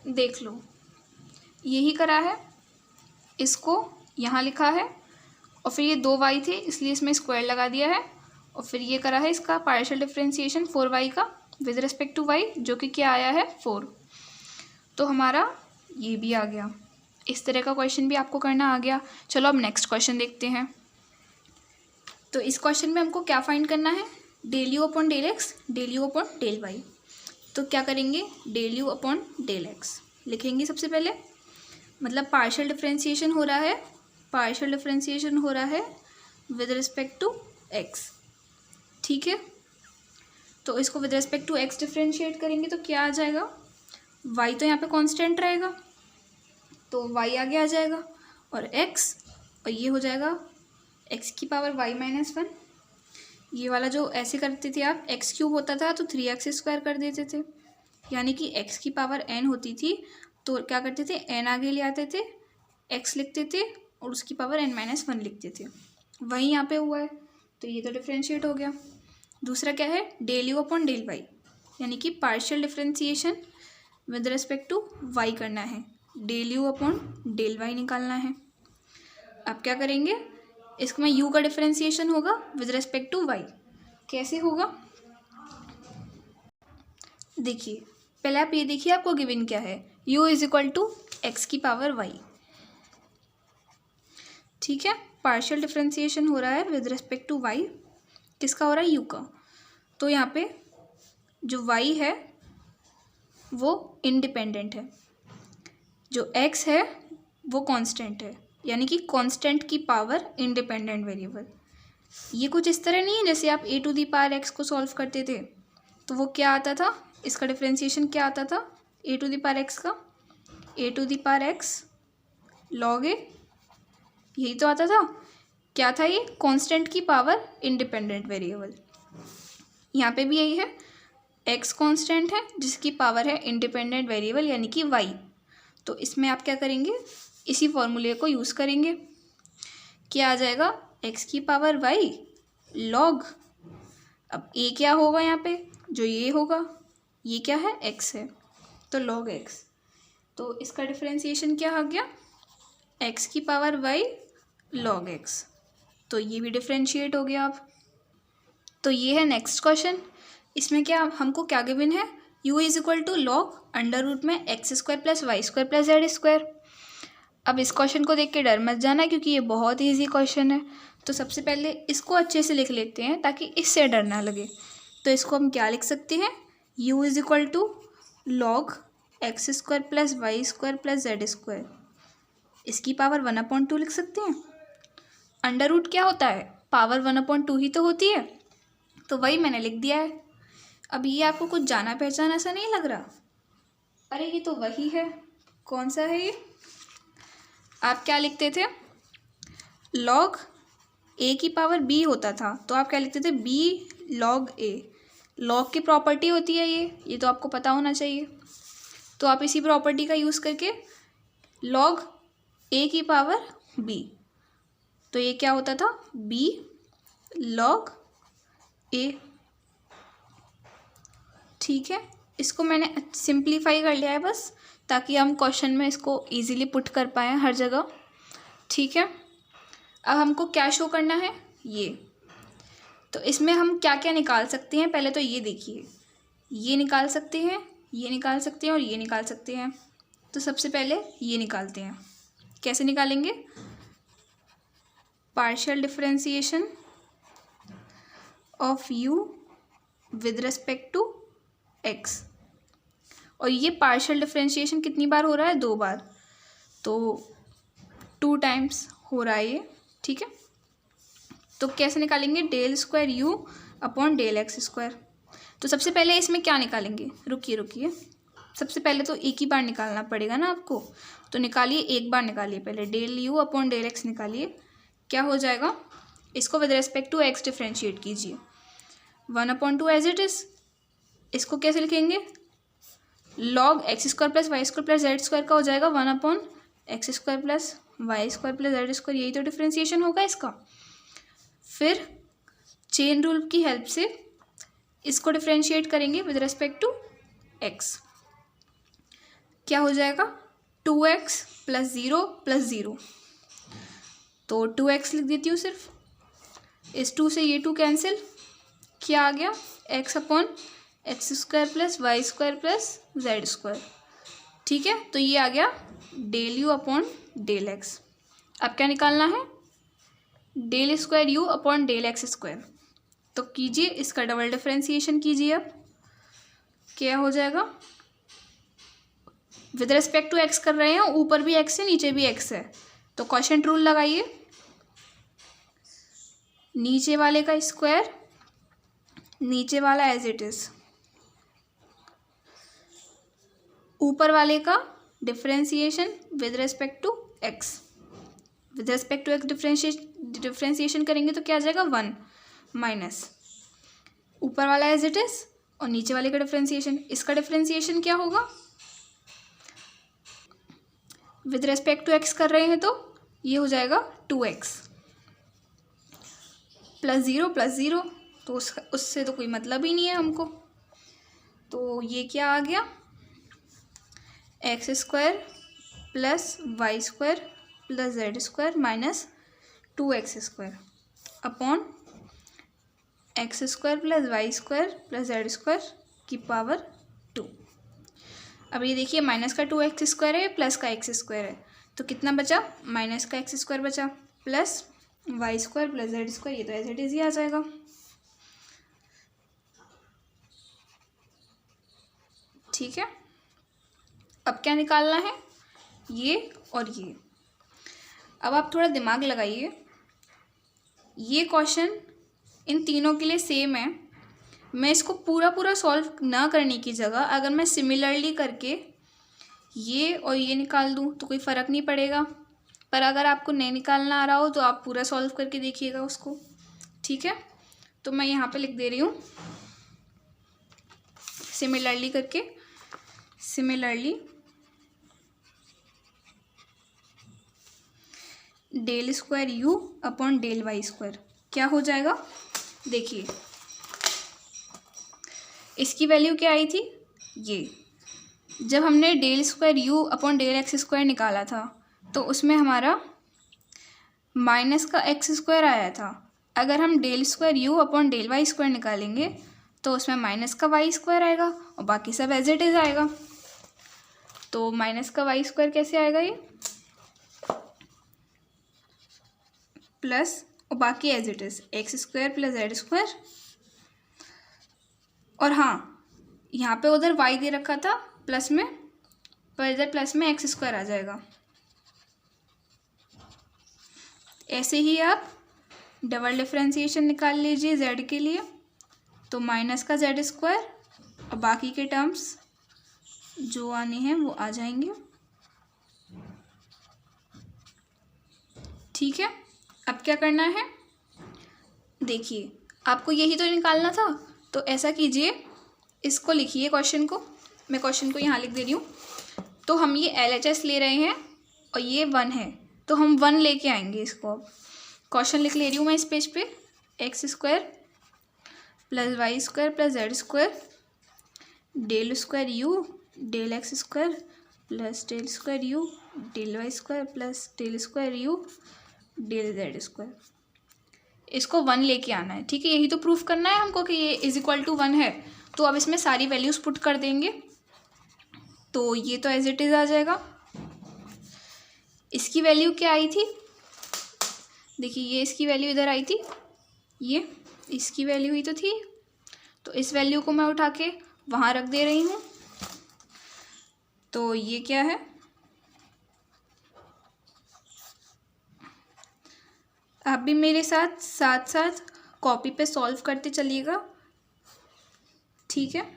देख लो यही करा है, इसको यहाँ लिखा है और फिर ये 2y थे इसलिए इसमें स्क्वायर लगा दिया है, और फिर ये करा है इसका पार्शियल डिफरेंशिएशन 4y का विद रिस्पेक्ट टू y, जो कि क्या आया है 4। तो हमारा ये भी आ गया। इस तरह का क्वेश्चन भी आपको करना आ गया। चलो अब नेक्स्ट क्वेश्चन देखते हैं। तो इस क्वेश्चन में हमको क्या फाइंड करना है, del u upon del x, del u upon del y. तो क्या करेंगे, del u upon del x लिखेंगे सबसे पहले, मतलब पार्शियल डिफरेंशिएशन हो रहा है विद रिस्पेक्ट टू एक्स। ठीक है, तो इसको with respect to x differentiate करेंगे तो क्या आ जाएगा, y तो यहाँ पे कांस्टेंट रहेगा तो y आगे आ जाएगा, और x, और ये हो जाएगा x की पावर y माइनस 1। ये वाला जो ऐसे करते थे आप, x क्यूब होता था तो 3x स्क्वायर कर देते थे, यानी कि x की पावर n होती थी तो क्या करते थे, n आगे ले आते थे, x लिखते थे और उसकी पावर n माइनस 1 लिखते थे। वही यहाँ पे हुआ है, तो ये तो डिफ्रेंशिएट हो गया। दूसरा क्या है, del u upon del y, यानी कि partial differentiation with respect to y करना है, del u upon del y निकालना है। अब क्या करेंगे, इसमें यू का डिफरेंशिएशन होगा विद रिस्पेक्ट टू वाई, कैसे होगा, देखिए पहले आप ये देखिए आपको गिवन क्या है, u is equal to x की पावर वाई। ठीक है, पार्शियल डिफरेंशिएशन हो रहा है विद रिस्पेक्ट टू वाई, किसका हो रहा है, u का। तो यहाँ पे जो y है वो इंडिपेंडेंट है, जो x है वो कांस्टेंट है, यानी कि कांस्टेंट की पावर इंडिपेंडेंट वेरिएबल। ये कुछ इस तरह नहीं है जैसे आप a to the power x को सॉल्व करते थे तो वो क्या आता था, इसका डिफरेंशिएशन क्या आता था, a to the power x का a to the power x log a, यही तो आता था। क्या था ये, कांस्टेंट की पावर इंडिपेंडेंट वेरिएबल। यहाँ पे भी यही है, x कांस्टेंट है जिसकी पावर है इंडिपेंडेंट वेरिएबल यानी कि y। तो इसमें आप क्या करेंगे, इसी फॉर्मूले को यूज़ करेंगे, क्या आ जाएगा, x की पावर y log, अब a क्या होगा यहाँ पे, जो ये होगा, ये क्या है, x है तो log x। तो इसका डिफरेंशिएशन क्या आ गया, x की पावर y log x, तो ये भी डिफरेंशिएट हो गया अब। तो ये है नेक्स्ट क्वेश्चन, इसमें क्या हमको क्या गिवन है, u is equal to log under root में x square plus y square plus z square. अब इस क्वेश्चन को देख के डर मत जाना क्योंकि ये बहुत ईजी क्वेश्चन है। तो सबसे पहले इसको अच्छे से लिख लेते हैं ताकि इससे डर ना लगे। तो इसको हम क्या लिख सकते हैं, u is equal to log x square plus y square plus z square, इसकी पावर 1/2 लिख सकते हैं। अंडर रूट क्या होता है, पावर 1/2 ही तो होती है, तो वही मैंने लिख दिया है। अब ये आपको कुछ जाना पहचाना सा नहीं लग रहा, अरे ये तो वही है, कौन सा है ये, आप क्या लिखते थे, लॉग a की पावर b होता था तो आप क्या लिखते थे, b log a, लॉग की प्रॉपर्टी होती है ये तो आपको पता होना चाहिए। तो आप इसी प्रॉपर्टी का यूज़ करके log a की पावर b, तो ये क्या होता था, b log a। ठीक है, इसको मैंने सिंप्लीफाई कर लिया है बस, ताकि हम क्वेश्चन में इसको इजीली पुट कर पाएँ हर जगह। ठीक है, अब हमको क्या शो करना है, ये तो इसमें हम क्या क्या निकाल सकते हैं, पहले तो ये देखिए, ये निकाल सकते हैं, ये निकाल सकते हैं और ये निकाल सकते हैं। तो सबसे पहले ये निकालते हैं। कैसे निकालेंगे? Partial differentiation of u with respect to x। और ये पार्शियल डिफरेंशिएशन कितनी बार हो रहा है? 2 बार, तो 2 टाइम्स हो रहा है ये। ठीक है, तो कैसे निकालेंगे? Del square u upon del x square. तो सबसे पहले इसमें क्या निकालेंगे? रुकिए, सबसे पहले तो एक ही बार निकालना पड़ेगा ना आपको, तो निकालिए, एक बार निकालिए पहले। Del u upon del x निकालिए, क्या हो जाएगा? इसको with respect to x differentiate कीजिए। 1/2 एज इट इज़। इसको कैसे लिखेंगे? Log x square plus y square plus z square का हो जाएगा 1/x square plus y square plus z square. यही तो डिफ्रेंशिएशन होगा इसका। फिर चेन रूल की हेल्प से इसको डिफ्रेंशिएट करेंगे विद रेस्पेक्ट टू एक्स। क्या हो जाएगा? 2x प्लस 0 प्लस 0, तो 2x लिख देती हूँ सिर्फ। इस 2 से ये 2 कैंसिल, क्या आ गया? x upon x square plus y square plus z square. ठीक है, तो ये आ गया del u upon del x. अब क्या निकालना है? Del square u upon del x square. तो कीजिए, इसका डबल डिफरेंशिएशन कीजिए। अब क्या हो जाएगा? विद रिस्पेक्ट टू एक्स कर रहे हैं, ऊपर भी एक्स है नीचे भी एक्स है, तो क्वोशिएंट रूल लगाइए। नीचे वाले का स्क्वायर, नीचे वाला एज इट इज, ऊपर वाले का differentiation with respect to x. With respect to x differentiation करेंगे तो क्या आ जाएगा? 1 माइनस ऊपर वाला एज इट इज और नीचे वाले का डिफरेंशिएशन। इसका डिफरेंशिएशन क्या होगा? विद रिस्पेक्ट टू एक्स कर रहे हैं तो ये हो जाएगा 2x प्लस 0, तो उससे तो कोई मतलब ही नहीं है हमको। तो ये क्या आ गया? X square plus y square plus z square minus 2x square upon x square plus y square plus z square की पावर 2। अब ये देखिए, माइनस का 2x स्क्वायर है, प्लस का x स्क्वायर है, तो कितना बचा? माइनस का x स्क्वायर बचा plus y square plus z square. ये तो एज इट इज ही आ जाएगा। ठीक है, अब क्या निकालना है? ये और ये। अब आप थोड़ा दिमाग लगाइए, ये क्वेश्चन इन तीनों के लिए सेम है। मैं इसको पूरा सॉल्व ना करने की जगह अगर मैं सिमिलरली करके ये और ये निकाल दूँ तो कोई फ़र्क नहीं पड़ेगा। पर अगर आपको नहीं निकालना आ रहा हो तो आप पूरा सॉल्व करके देखिएगा उसको। ठीक है, तो मैं यहाँ पे लिख दे रही हूँ सिमिलरली करके। Similarly del square u upon del y square क्या हो जाएगा? देखिए, इसकी वैल्यू क्या आई थी? ये जब हमने del square u upon del x square निकाला था तो उसमें हमारा माइनस का एक्स स्क्वायर आया था। अगर हम del square u upon del y square निकालेंगे तो उसमें माइनस का वाई स्क्वायर आएगा और बाकी सब एज इट इज आएगा। तो माइनस का वाई स्क्वायर कैसे आएगा? ये प्लस और बाकी as it is x square plus z square. और हाँ, यहाँ पे उधर y दे रखा था प्लस में, पर इधर प्लस में एक्स स्क्वायर आ जाएगा। ऐसे ही आप डबल डिफरेंशिएशन निकाल लीजिए z के लिए, तो माइनस का जेड स्क्वायर और बाकी के टर्म्स जो आने हैं वो आ जाएंगे। ठीक है, अब क्या करना है? देखिए, आपको यही तो निकालना था, तो ऐसा कीजिए, इसको लिखिए क्वेश्चन को। मैं क्वेश्चन को यहाँ लिख दे रही हूँ। तो हम ये LHS ले रहे हैं और ये 1 है, तो हम 1 लेके आएंगे इसको। अब क्वेश्चन लिख ले रही हूँ मैं इस पेज पे। X square plus y square plus z square del square u del x square plus del square u del y square plus del square u del z square. इसको 1 लेके आना है। ठीक है, यही तो प्रूफ करना है हमको कि ये इज इक्वल टू 1 है। तो अब इसमें सारी वैल्यूज़ पुट कर देंगे। तो ये तो एज इट इज़ आ जाएगा। इसकी वैल्यू क्या आई थी, देखिए ये इसकी वैल्यू इधर आई थी, ये इसकी वैल्यू ही तो थी, तो इस वैल्यू को मैं उठा के वहाँ रख दे रही हूँ। तो ये क्या है, आप भी मेरे साथ साथ साथ कॉपी पे सॉल्व करते चलिएगा, ठीक है।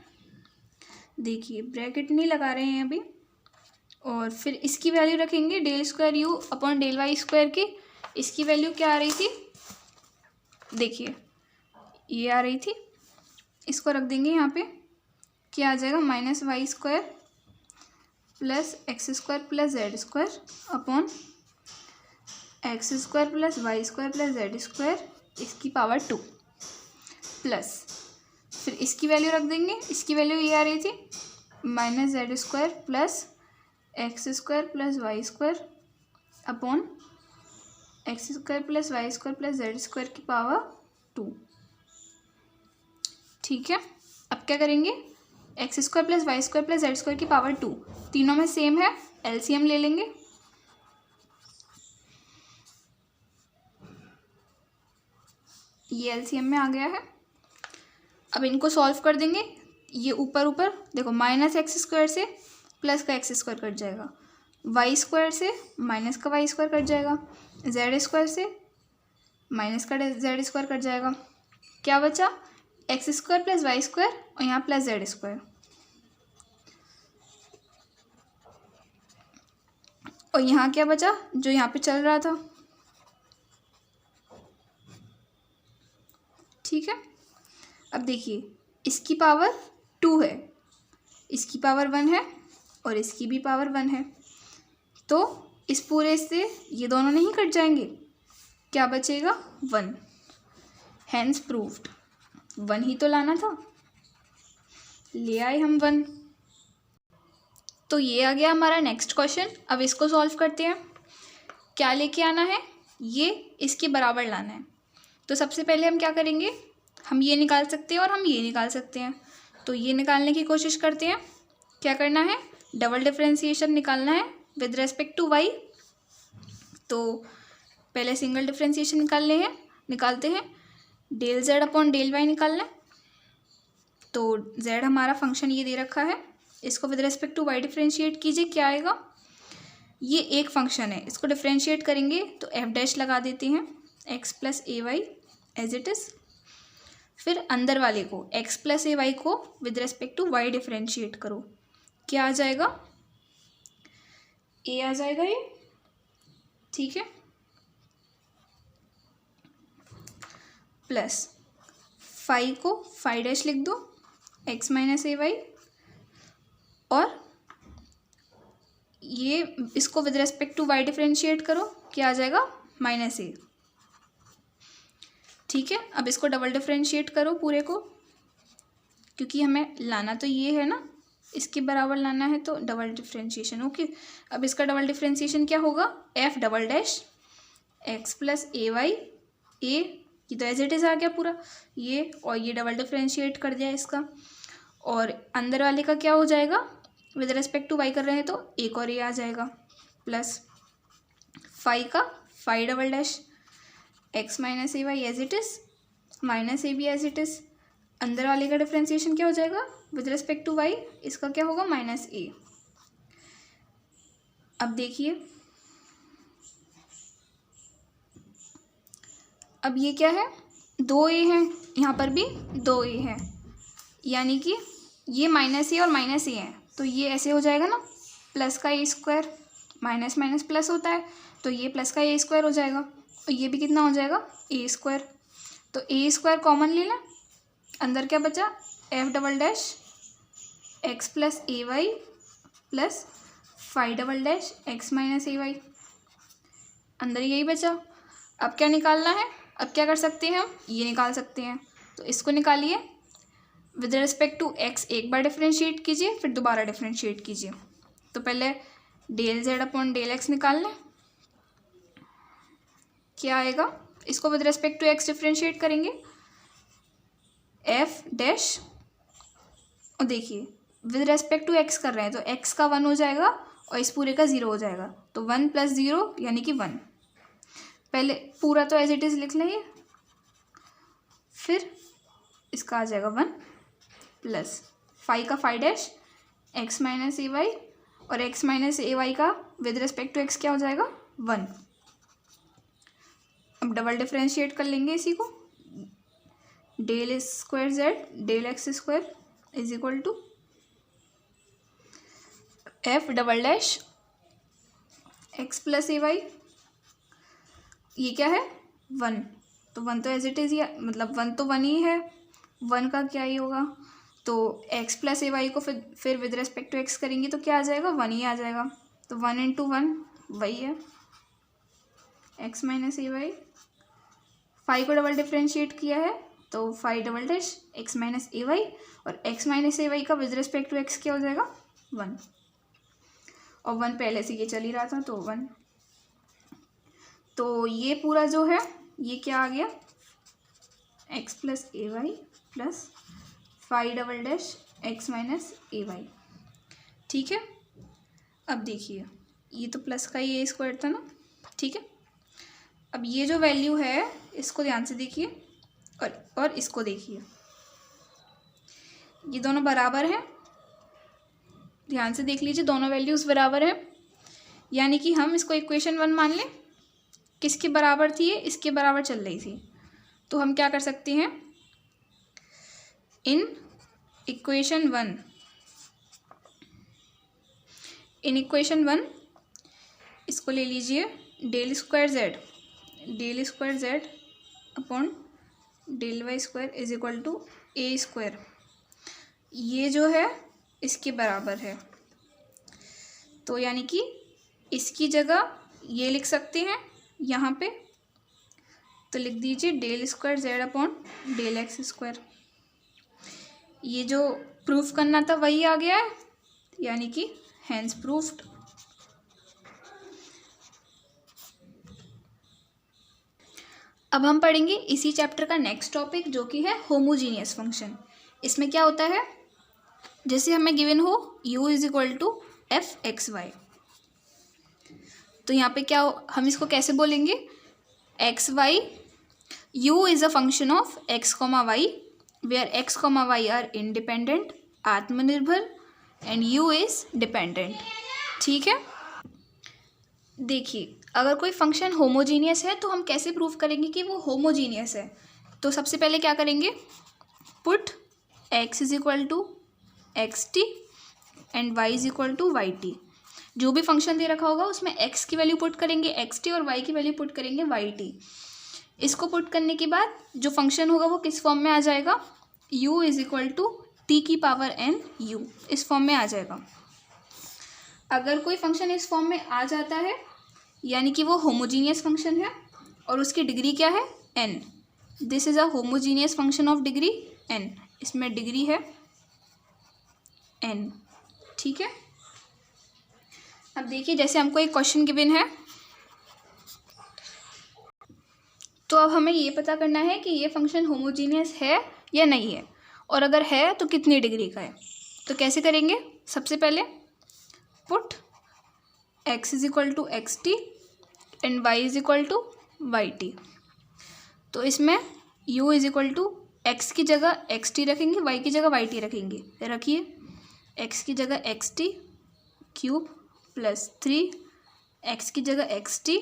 देखिए ब्रैकेट नहीं लगा रहे हैं अभी, और फिर इसकी वैल्यू रखेंगे del square u upon del y square की। इसकी वैल्यू क्या आ रही थी, देखिए ये आ रही थी, इसको रख देंगे यहाँ पे, क्या आ जाएगा minus y square plus x square plus z square upon x square plus y square plus z square इसकी पावर 2 प्लस, फिर इसकी वैल्यू रख देंगे, इसकी वैल्यू ये आ रही थी minus z square plus x square plus y square upon x square plus y square plus z square की पावर 2, ठीक है। अब क्या करेंगे, x square plus y square plus z square की पावर 2, तीनों में सेम है, एलसीएम ले लेंगे। ये एलसीएम में आ गया है। अब इनको सॉल्व कर देंगे, ये ऊपर ऊपर देखो माइनस एक्स स्क्वायर से प्लस का एक्स स्क्वायर कट जाएगा, वाई स्क्वायर से माइनस का वाई स्क्वायर कट जाएगा, जेड स्क्वायर से माइनस का जेड स्क्वायर कट जाएगा, क्या बचा x square plus y square और यहाँ प्लस जेड स्क्वायर, और यहाँ क्या बचा जो यहाँ पे चल रहा था, ठीक है। अब देखिए इसकी पावर 2 है, इसकी पावर 1 है और इसकी भी पावर 1 है, तो इस पूरे से ये दोनों नहीं कट जाएंगे, क्या बचेगा 1, हैंस प्रूव्ड। 1 ही तो लाना था, ले आए हम 1। तो ये आ गया हमारा नेक्स्ट क्वेश्चन। अब इसको सॉल्व करते हैं, क्या लेके आना है, ये इसके बराबर लाना है। तो सबसे पहले हम क्या करेंगे, हम ये निकाल सकते हैं और हम ये निकाल सकते हैं, तो ये निकालने की कोशिश करते हैं। क्या करना है, डबल डिफरेंशिएशन निकालना है विद रेस्पेक्ट टू वाई। तो पहले सिंगल डिफरेंशिएशन निकालते हैं, del z upon del y निकालना है। तो जेड हमारा फंक्शन ये दे रखा है, इसको with respect to y differentiate कीजिए, क्या आएगा, ये एक फंक्शन है, इसको डिफरेंशिएट करेंगे तो एफ डैश लगा देते हैं, x plus a y as it is. फिर अंदर वाले को एक्स प्लस ए वाई को with respect to y differentiate करो, क्या आ जाएगा, ए आ जाएगा ये, ठीक है, प्लस फाई को फाई डैश लिख दो, एक्स माइनस ए वाई, और ये इसको with respect to y differentiate करो, क्या आ जाएगा माइनस ए, ठीक है। अब इसको डबल डिफरेंशिएट करो पूरे को, क्योंकि हमें लाना तो ये है ना, इसके बराबर लाना है, तो डबल डिफरेंशिएशन, ओके। अब इसका डबल डिफरेंशिएशन क्या होगा, f double dash x plus a y, a ये तो एज इट इज़ आ गया पूरा ये, और ये डबल डिफरेंशिएट कर दिया इसका, और अंदर वाले का क्या हो जाएगा, विद रेस्पेक्ट टू वाई कर रहे हैं तो एक और ए आ जाएगा, प्लस फाई का phi double dash x minus a y as it is, minus a भी एज इट इज़, अंदर वाले का डिफरेंशिएशन क्या हो जाएगा विद रिस्पेक्ट टू वाई, इसका क्या होगा माइनस ए। अब देखिए, अब ये क्या है, 2 ए हैं, यहाँ पर भी 2 ए हैं, यानी कि ये माइनस ए और माइनस ए है, तो ये ऐसे हो जाएगा ना, प्लस का ए स्क्वायर, माइनस माइनस प्लस होता है, तो ये प्लस का ए स्क्वायर हो जाएगा, और ये भी कितना हो जाएगा ए स्क्वायर, तो ए स्क्वायर कॉमन ले लें, अंदर क्या बचा f double dash x plus a y plus phi double dash x minus a y, अंदर यही बचा। अब क्या निकालना है, अब क्या कर सकते हैं हम, ये निकाल सकते हैं, तो इसको निकालिए, विद रिस्पेक्ट टू एक्स एक बार डिफरेंशिएट कीजिए, फिर दोबारा डिफरेंशिएट कीजिए। तो पहले del z upon del x निकाल लें, क्या आएगा, इसको with respect to x differentiate करेंगे, एफ डैश, और देखिए विद रेस्पेक्ट टू एक्स कर रहे हैं तो एक्स का 1 हो जाएगा और इस पूरे का 0 हो जाएगा, तो 1 + 0 यानी कि 1। पहले पूरा तो एज इट इज़ लिख लेंगे, फिर इसका आ जाएगा 1 प्लस फाइव का 5' x माइनस ए वाई, और x माइनस ए वाई का विद रिस्पेक्ट टू x क्या हो जाएगा 1। अब डबल डिफरेंशिएट कर लेंगे इसी को, del square z del x square is equal to f double dash x plus a y, ये क्या है 1, तो 1 तो एज इट इज़, मतलब 1 तो 1 ही है, 1 का क्या ही होगा, तो x प्लस ए वाई को फिर विद रेस्पेक्ट टू x करेंगे तो क्या आ जाएगा 1 ही आ जाएगा, तो 1 × 1 वही है x माइनस ए वाई। 5 को डबल डिफरेंशिएट किया है तो 5 double dash x minus a y, और x माइनस ए वाई का विद रेस्पेक्ट टू x क्या हो जाएगा 1, और 1 पहले से ये चल ही रहा था तो 1, तो ये पूरा जो है ये क्या आ गया x plus a y plus 5 double dash x minus a y. ठीक है, अब देखिए ये तो प्लस का ही ए स्क्वायर था ना, ठीक है। अब ये जो वैल्यू है इसको ध्यान से देखिए और इसको देखिए, ये दोनों बराबर हैं, ध्यान से देख लीजिए दोनों वैल्यूज़ बराबर हैं, यानी कि हम इसको इक्वेशन 1 मान लें। किसके बराबर थी ये, इसके बराबर चल रही थी, तो हम क्या कर सकते हैं, इन इक्वेशन 1 इसको ले लीजिए del square z upon del y square is equal to a square, ये जो है इसके बराबर है, तो यानी कि इसकी जगह ये लिख सकते हैं यहाँ पे, तो लिख दीजिए del square z upon del x square. ये जो प्रूफ करना था वही आ गया है, यानी कि हैंस प्रूफ्ड। अब हम पढ़ेंगे इसी चैप्टर का नेक्स्ट टॉपिक जो कि है होमोजीनियस फंक्शन। इसमें क्या होता है, जैसे हमें गिवन हो u is equal to f x y, तो यहाँ पे क्या हम इसको कैसे बोलेंगे, x y, u is a function of x, y where x, y are independent आत्मनिर्भर एंड u इज़ डिपेंडेंट। ठीक है, देखिए अगर कोई फंक्शन होमोजीनियस है तो हम कैसे प्रूव करेंगे कि वो होमोजीनियस है, तो सबसे पहले क्या करेंगे, put x is equal to x t and y is equal to y t. जो भी फंक्शन दे रखा होगा उसमें x की वैल्यू पुट करेंगे एक्स टी और y की वैल्यू पुट करेंगे वाई टी। इसको पुट करने के बाद जो फंक्शन होगा वो किस फॉर्म में आ जाएगा, u is equal to t की पावर n u, इस फॉर्म में आ जाएगा। अगर कोई फंक्शन इस फॉर्म में आ जाता है यानी कि वो होमोजीनियस फंक्शन है और उसकी डिग्री क्या है n, this is a homogeneous function of degree n, इसमें डिग्री है n। ठीक है, अब देखिए जैसे हमको एक क्वेश्चन गिवन है, तो अब हमें ये पता करना है कि ये फंक्शन होमोजीनियस है या नहीं है, और अगर है तो कितनी डिग्री का है। तो कैसे करेंगे, सबसे पहले put x is equal to x t and y is equal to y t. तो इसमें u is equal to x की जगह एक्स टी रखेंगे, y की जगह वाई टी रखेंगे, रखिए x की जगह x T cube plus 3 x की जगह एक्स टी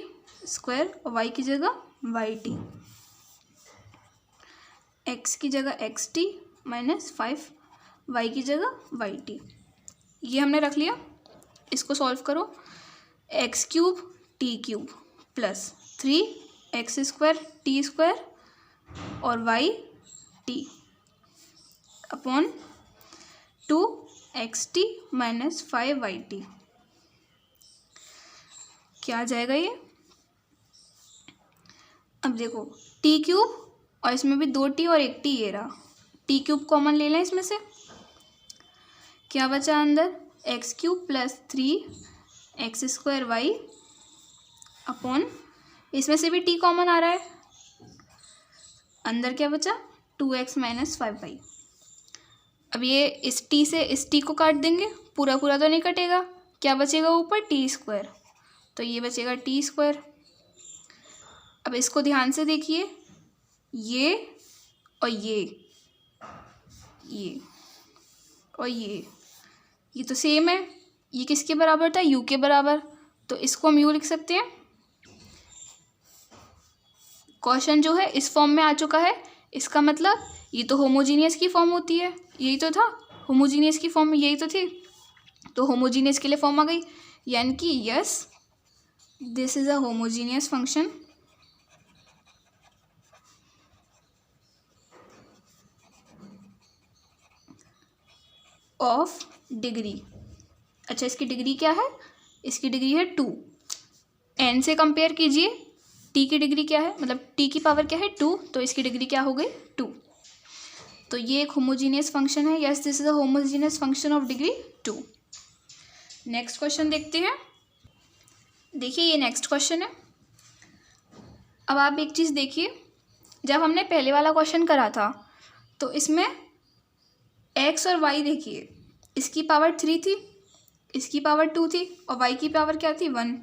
स्क्वायर और y की जगह वाई टी, x की जगह एक्स टी माइनस 5 y की जगह वाई टी, ये हमने रख लिया। इसको सॉल्व करो, x cube t cube plus 3x square t square और y t upon 2xt minus 5yt, क्या आ जाएगा ये। अब देखो टी क्यूब और इसमें भी 2t और 1t, ये रहा, टी क्यूब कॉमन ले लें इसमें से, क्या बचा अंदर, x cube plus 3x square y upon, इसमें से भी t कॉमन आ रहा है, अंदर क्या बचा 2x माइनस 5y। अब ये इस टी से इस टी को काट देंगे, पूरा पूरा तो नहीं कटेगा, क्या बचेगा ऊपर, टी स्क्वायर, तो ये बचेगा टी स्क्वायर। अब इसको ध्यान से देखिए, ये और ये और ये तो सेम है, ये किसके बराबर था, यू के बराबर, तो इसको हम यू लिख सकते हैं। क्वेश्चन जो है इस फॉर्म में आ चुका है, इसका मतलब ये तो होमोजीनियस की फॉर्म होती है, यही तो था, होमोजीनियस की फॉर्म यही तो थी, तो होमोजीनियस के लिए फॉर्म आ गई, यानी कि yes this is a homogeneous function of degree. अच्छा, इसकी डिग्री क्या है, इसकी डिग्री है 2। एन से कंपेयर कीजिए, टी की डिग्री क्या है, मतलब टी की पावर क्या है 2, तो इसकी डिग्री क्या हो गई 2। तो ये एक होमोजीनियस फंक्शन है, yes this is a homogeneous function of degree 2। Next question देखते हैं। देखिए ये नेक्स्ट क्वेश्चन है। अब आप एक चीज़ देखिए, जब हमने पहले वाला क्वेश्चन करा था तो इसमें एक्स और वाई देखिए, इसकी पावर 3 थी, इसकी पावर 2 थी, और वाई की पावर क्या थी 1,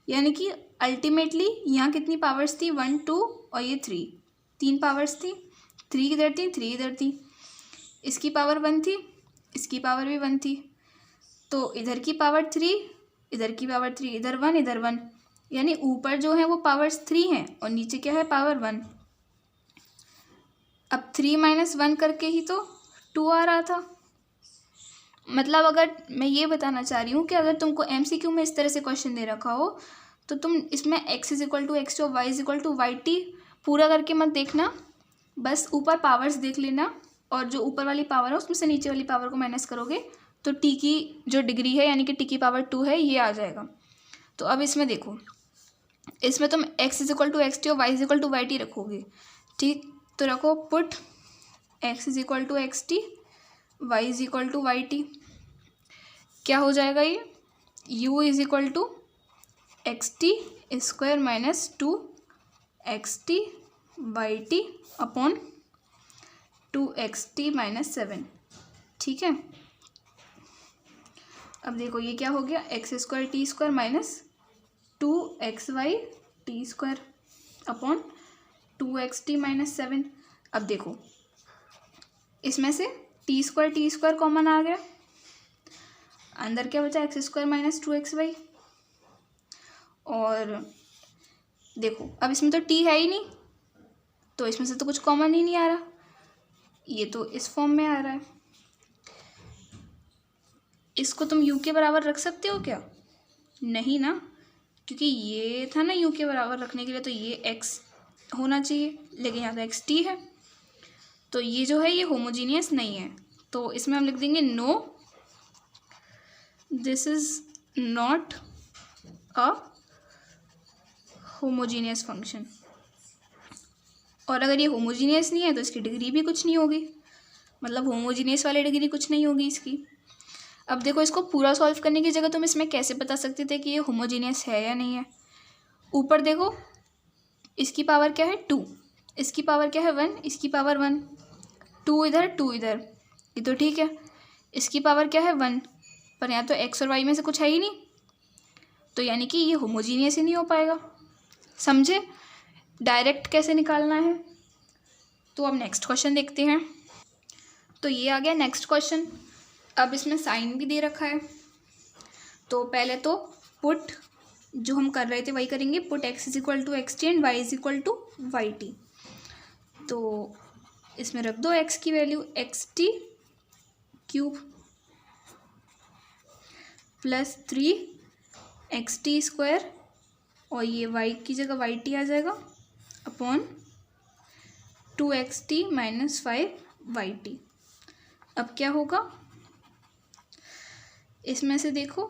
यानी कि अल्टीमेटली यहाँ कितनी पावर्स थी, 1 2 और ये 3, 3 पावर्स थी, 3 इधर थी 3 इधर थी, इसकी पावर 1 थी, इसकी पावर भी 1 थी, तो इधर की पावर 3, इधर की पावर 3, इधर 1 इधर 1, यानी ऊपर जो है वो पावर्स 3 हैं और नीचे क्या है पावर 1। अब 3 - 1 करके ही तो 2 आ रहा था। मतलब अगर मैं ये बताना चाह रही हूँ कि अगर तुमको MCQ में इस तरह से क्वेश्चन दे रखा हो तो तुम इसमें x = x और y = yt पूरा करके मत देखना, बस ऊपर पावर्स देख लेना, और जो ऊपर वाली पावर है उसमें से नीचे वाली पावर को माइनस करोगे तो t की जो डिग्री है यानी कि t की पावर 2 है ये आ जाएगा। तो अब इसमें देखो, इसमें तुम x = xt और y = yt रखोगे, ठीक, तो रखो put x = xt y = yt, क्या हो जाएगा ये, u = xt² - 2 xt yt upon 2 xt - 7, ठीक है। अब देखो ये क्या हो गया, x² t² minus 2 xy t² upon 2 xt - 7। अब देखो इसमें से t² कॉमन आ गया, अंदर क्या बचा, x² - 2 xy, और देखो अब इसमें तो t है ही नहीं, तो इसमें से तो कुछ कॉमन ही नहीं आ रहा, ये तो इस फॉर्म में आ रहा है। इसको तुम u के बराबर रख सकते हो क्या, नहीं ना, क्योंकि ये था ना u के बराबर रखने के लिए, तो ये x होना चाहिए, लेकिन यहाँ तो xt है, तो ये जो है ये होमोजीनियस नहीं है, तो इसमें हम लिख देंगे no this is not a homogeneous function. और अगर ये होमोजीनियस नहीं है तो इसकी डिग्री भी कुछ नहीं होगी, मतलब होमोजीनियस वाली डिग्री कुछ नहीं होगी इसकी। अब देखो इसको पूरा सॉल्व करने की जगह तुम इसमें कैसे बता सकते थे कि ये होमोजीनियस है या नहीं है। ऊपर देखो इसकी पावर क्या है 2, इसकी पावर क्या है 1, इसकी पावर 1, 2 इधर 2 इधर, ये तो ठीक है। इसकी पावर क्या है 1, पर यहाँ तो x और y में से कुछ है ही नहीं, तो यानी कि ये होमोजीनियस ही नहीं हो पाएगा। समझे डायरेक्ट कैसे निकालना है। तो अब नेक्स्ट क्वेश्चन देखते हैं। तो ये आ गया नेक्स्ट क्वेश्चन। अब इसमें साइन भी दे रखा है, तो पहले तो पुट जो हम कर रहे थे वही करेंगे, put x = xt and y = yt। तो इसमें रख दो x की वैल्यू xt³ प्लस 3 xt² और ये y की जगह yt आ जाएगा अपॉन 2 xt - 5 yt। अब क्या होगा, इसमें से देखो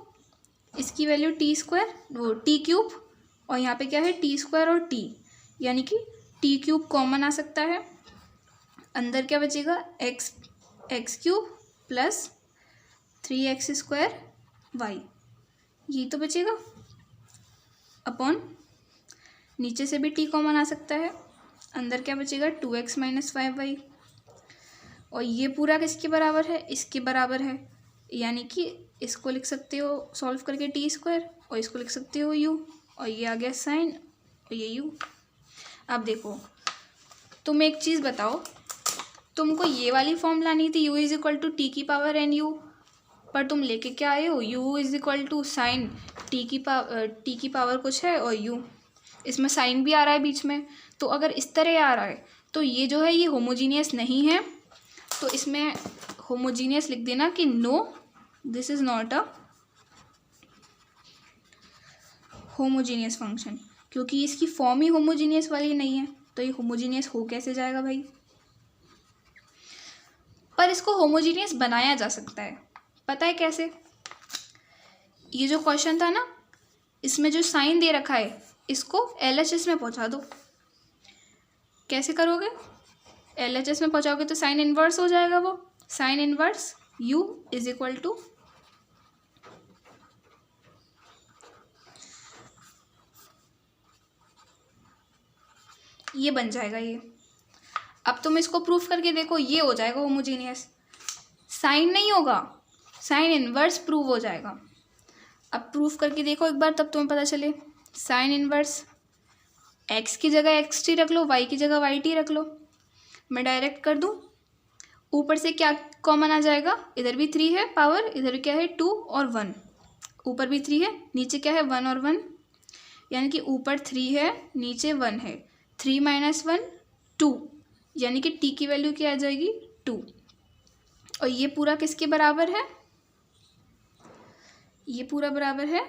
इसकी वैल्यू t² वो t³ और यहाँ पे क्या है t² और t, यानी कि t³ कॉमन आ सकता है, अंदर क्या बचेगा x³ प्लस 3x² y, ये तो बचेगा, अपॉन नीचे से भी t कॉमन आ सकता है, अंदर क्या बचेगा 2x - 5y। और ये पूरा किसके बराबर है, इसके बराबर है, यानी कि इसको लिख सकते हो सॉल्व करके टी स्क्वायर, और इसको लिख सकते हो यू, और ये आ गया साइन, और ये यू। अब देखो तुम एक चीज़ बताओ, तुमको ये वाली फॉर्म लानी थी u is equal to t की पावर एन यू, पर तुम लेके क्या आए हो, u is equal to sine t की पावर कुछ है और u, इसमें साइन भी आ रहा है बीच में। तो अगर इस तरह आ रहा है तो ये जो है ये होमोजीनियस नहीं है, तो इसमें होमोजीनियस लिख देना कि no this is not a homogeneous function, क्योंकि इसकी फॉर्म ही होमोजीनियस वाली नहीं है, तो ये होमोजीनियस हो कैसे जाएगा भाई। पर इसको होमोजीनियस बनाया जा सकता है, पता है कैसे। ये जो क्वेश्चन था ना, इसमें जो साइन दे रखा है इसको LHS में पहुंचा दो। कैसे करोगे, LHS में पहुंचाओगे तो साइन इनवर्स हो जाएगा, वो sine inverse u is equal to ये बन जाएगा ये। अब तुम इसको प्रूफ करके देखो, ये हो जाएगा होमोजीनियस, साइन नहीं होगा, साइन इनवर्स प्रूव हो जाएगा। अब प्रूफ करके देखो एक बार, तब तुम्हें पता चले। साइन इनवर्स x की जगह xt रख लो, y की जगह yt रख लो, मैं डायरेक्ट कर दूं। ऊपर से क्या कॉमन आ जाएगा, इधर भी 3 है पावर, इधर क्या है 2 और 1, ऊपर भी 3 है, नीचे क्या है 1 और 1, यानी कि ऊपर 3 है नीचे 1 है, 3 माइनस 1 2, यानी कि t की वैल्यू क्या आ जाएगी 2। और ये पूरा किसके बराबर है, ये पूरा बराबर है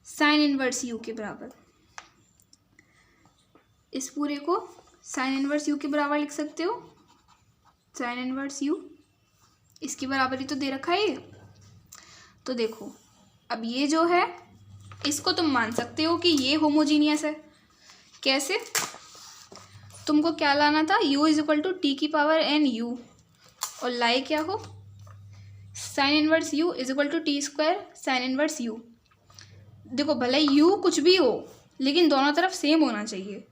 साइन इनवर्स u के बराबर। इस पूरे को साइन इनवर्स u के बराबर लिख सकते हो, साइन इनवर्स u, इसकी बराबरी तो दे रखा है ये। तो देखो अब ये जो है इसको तुम मान सकते हो कि ये होमोजीनियस है। कैसे, तुमको क्या लाना था, u is equal to t की पावर एन यू, और लाई क्या हो, sine inverse u is equal to t square sine inverse u। देखो भले u कुछ भी हो, लेकिन दोनों तरफ सेम होना चाहिए,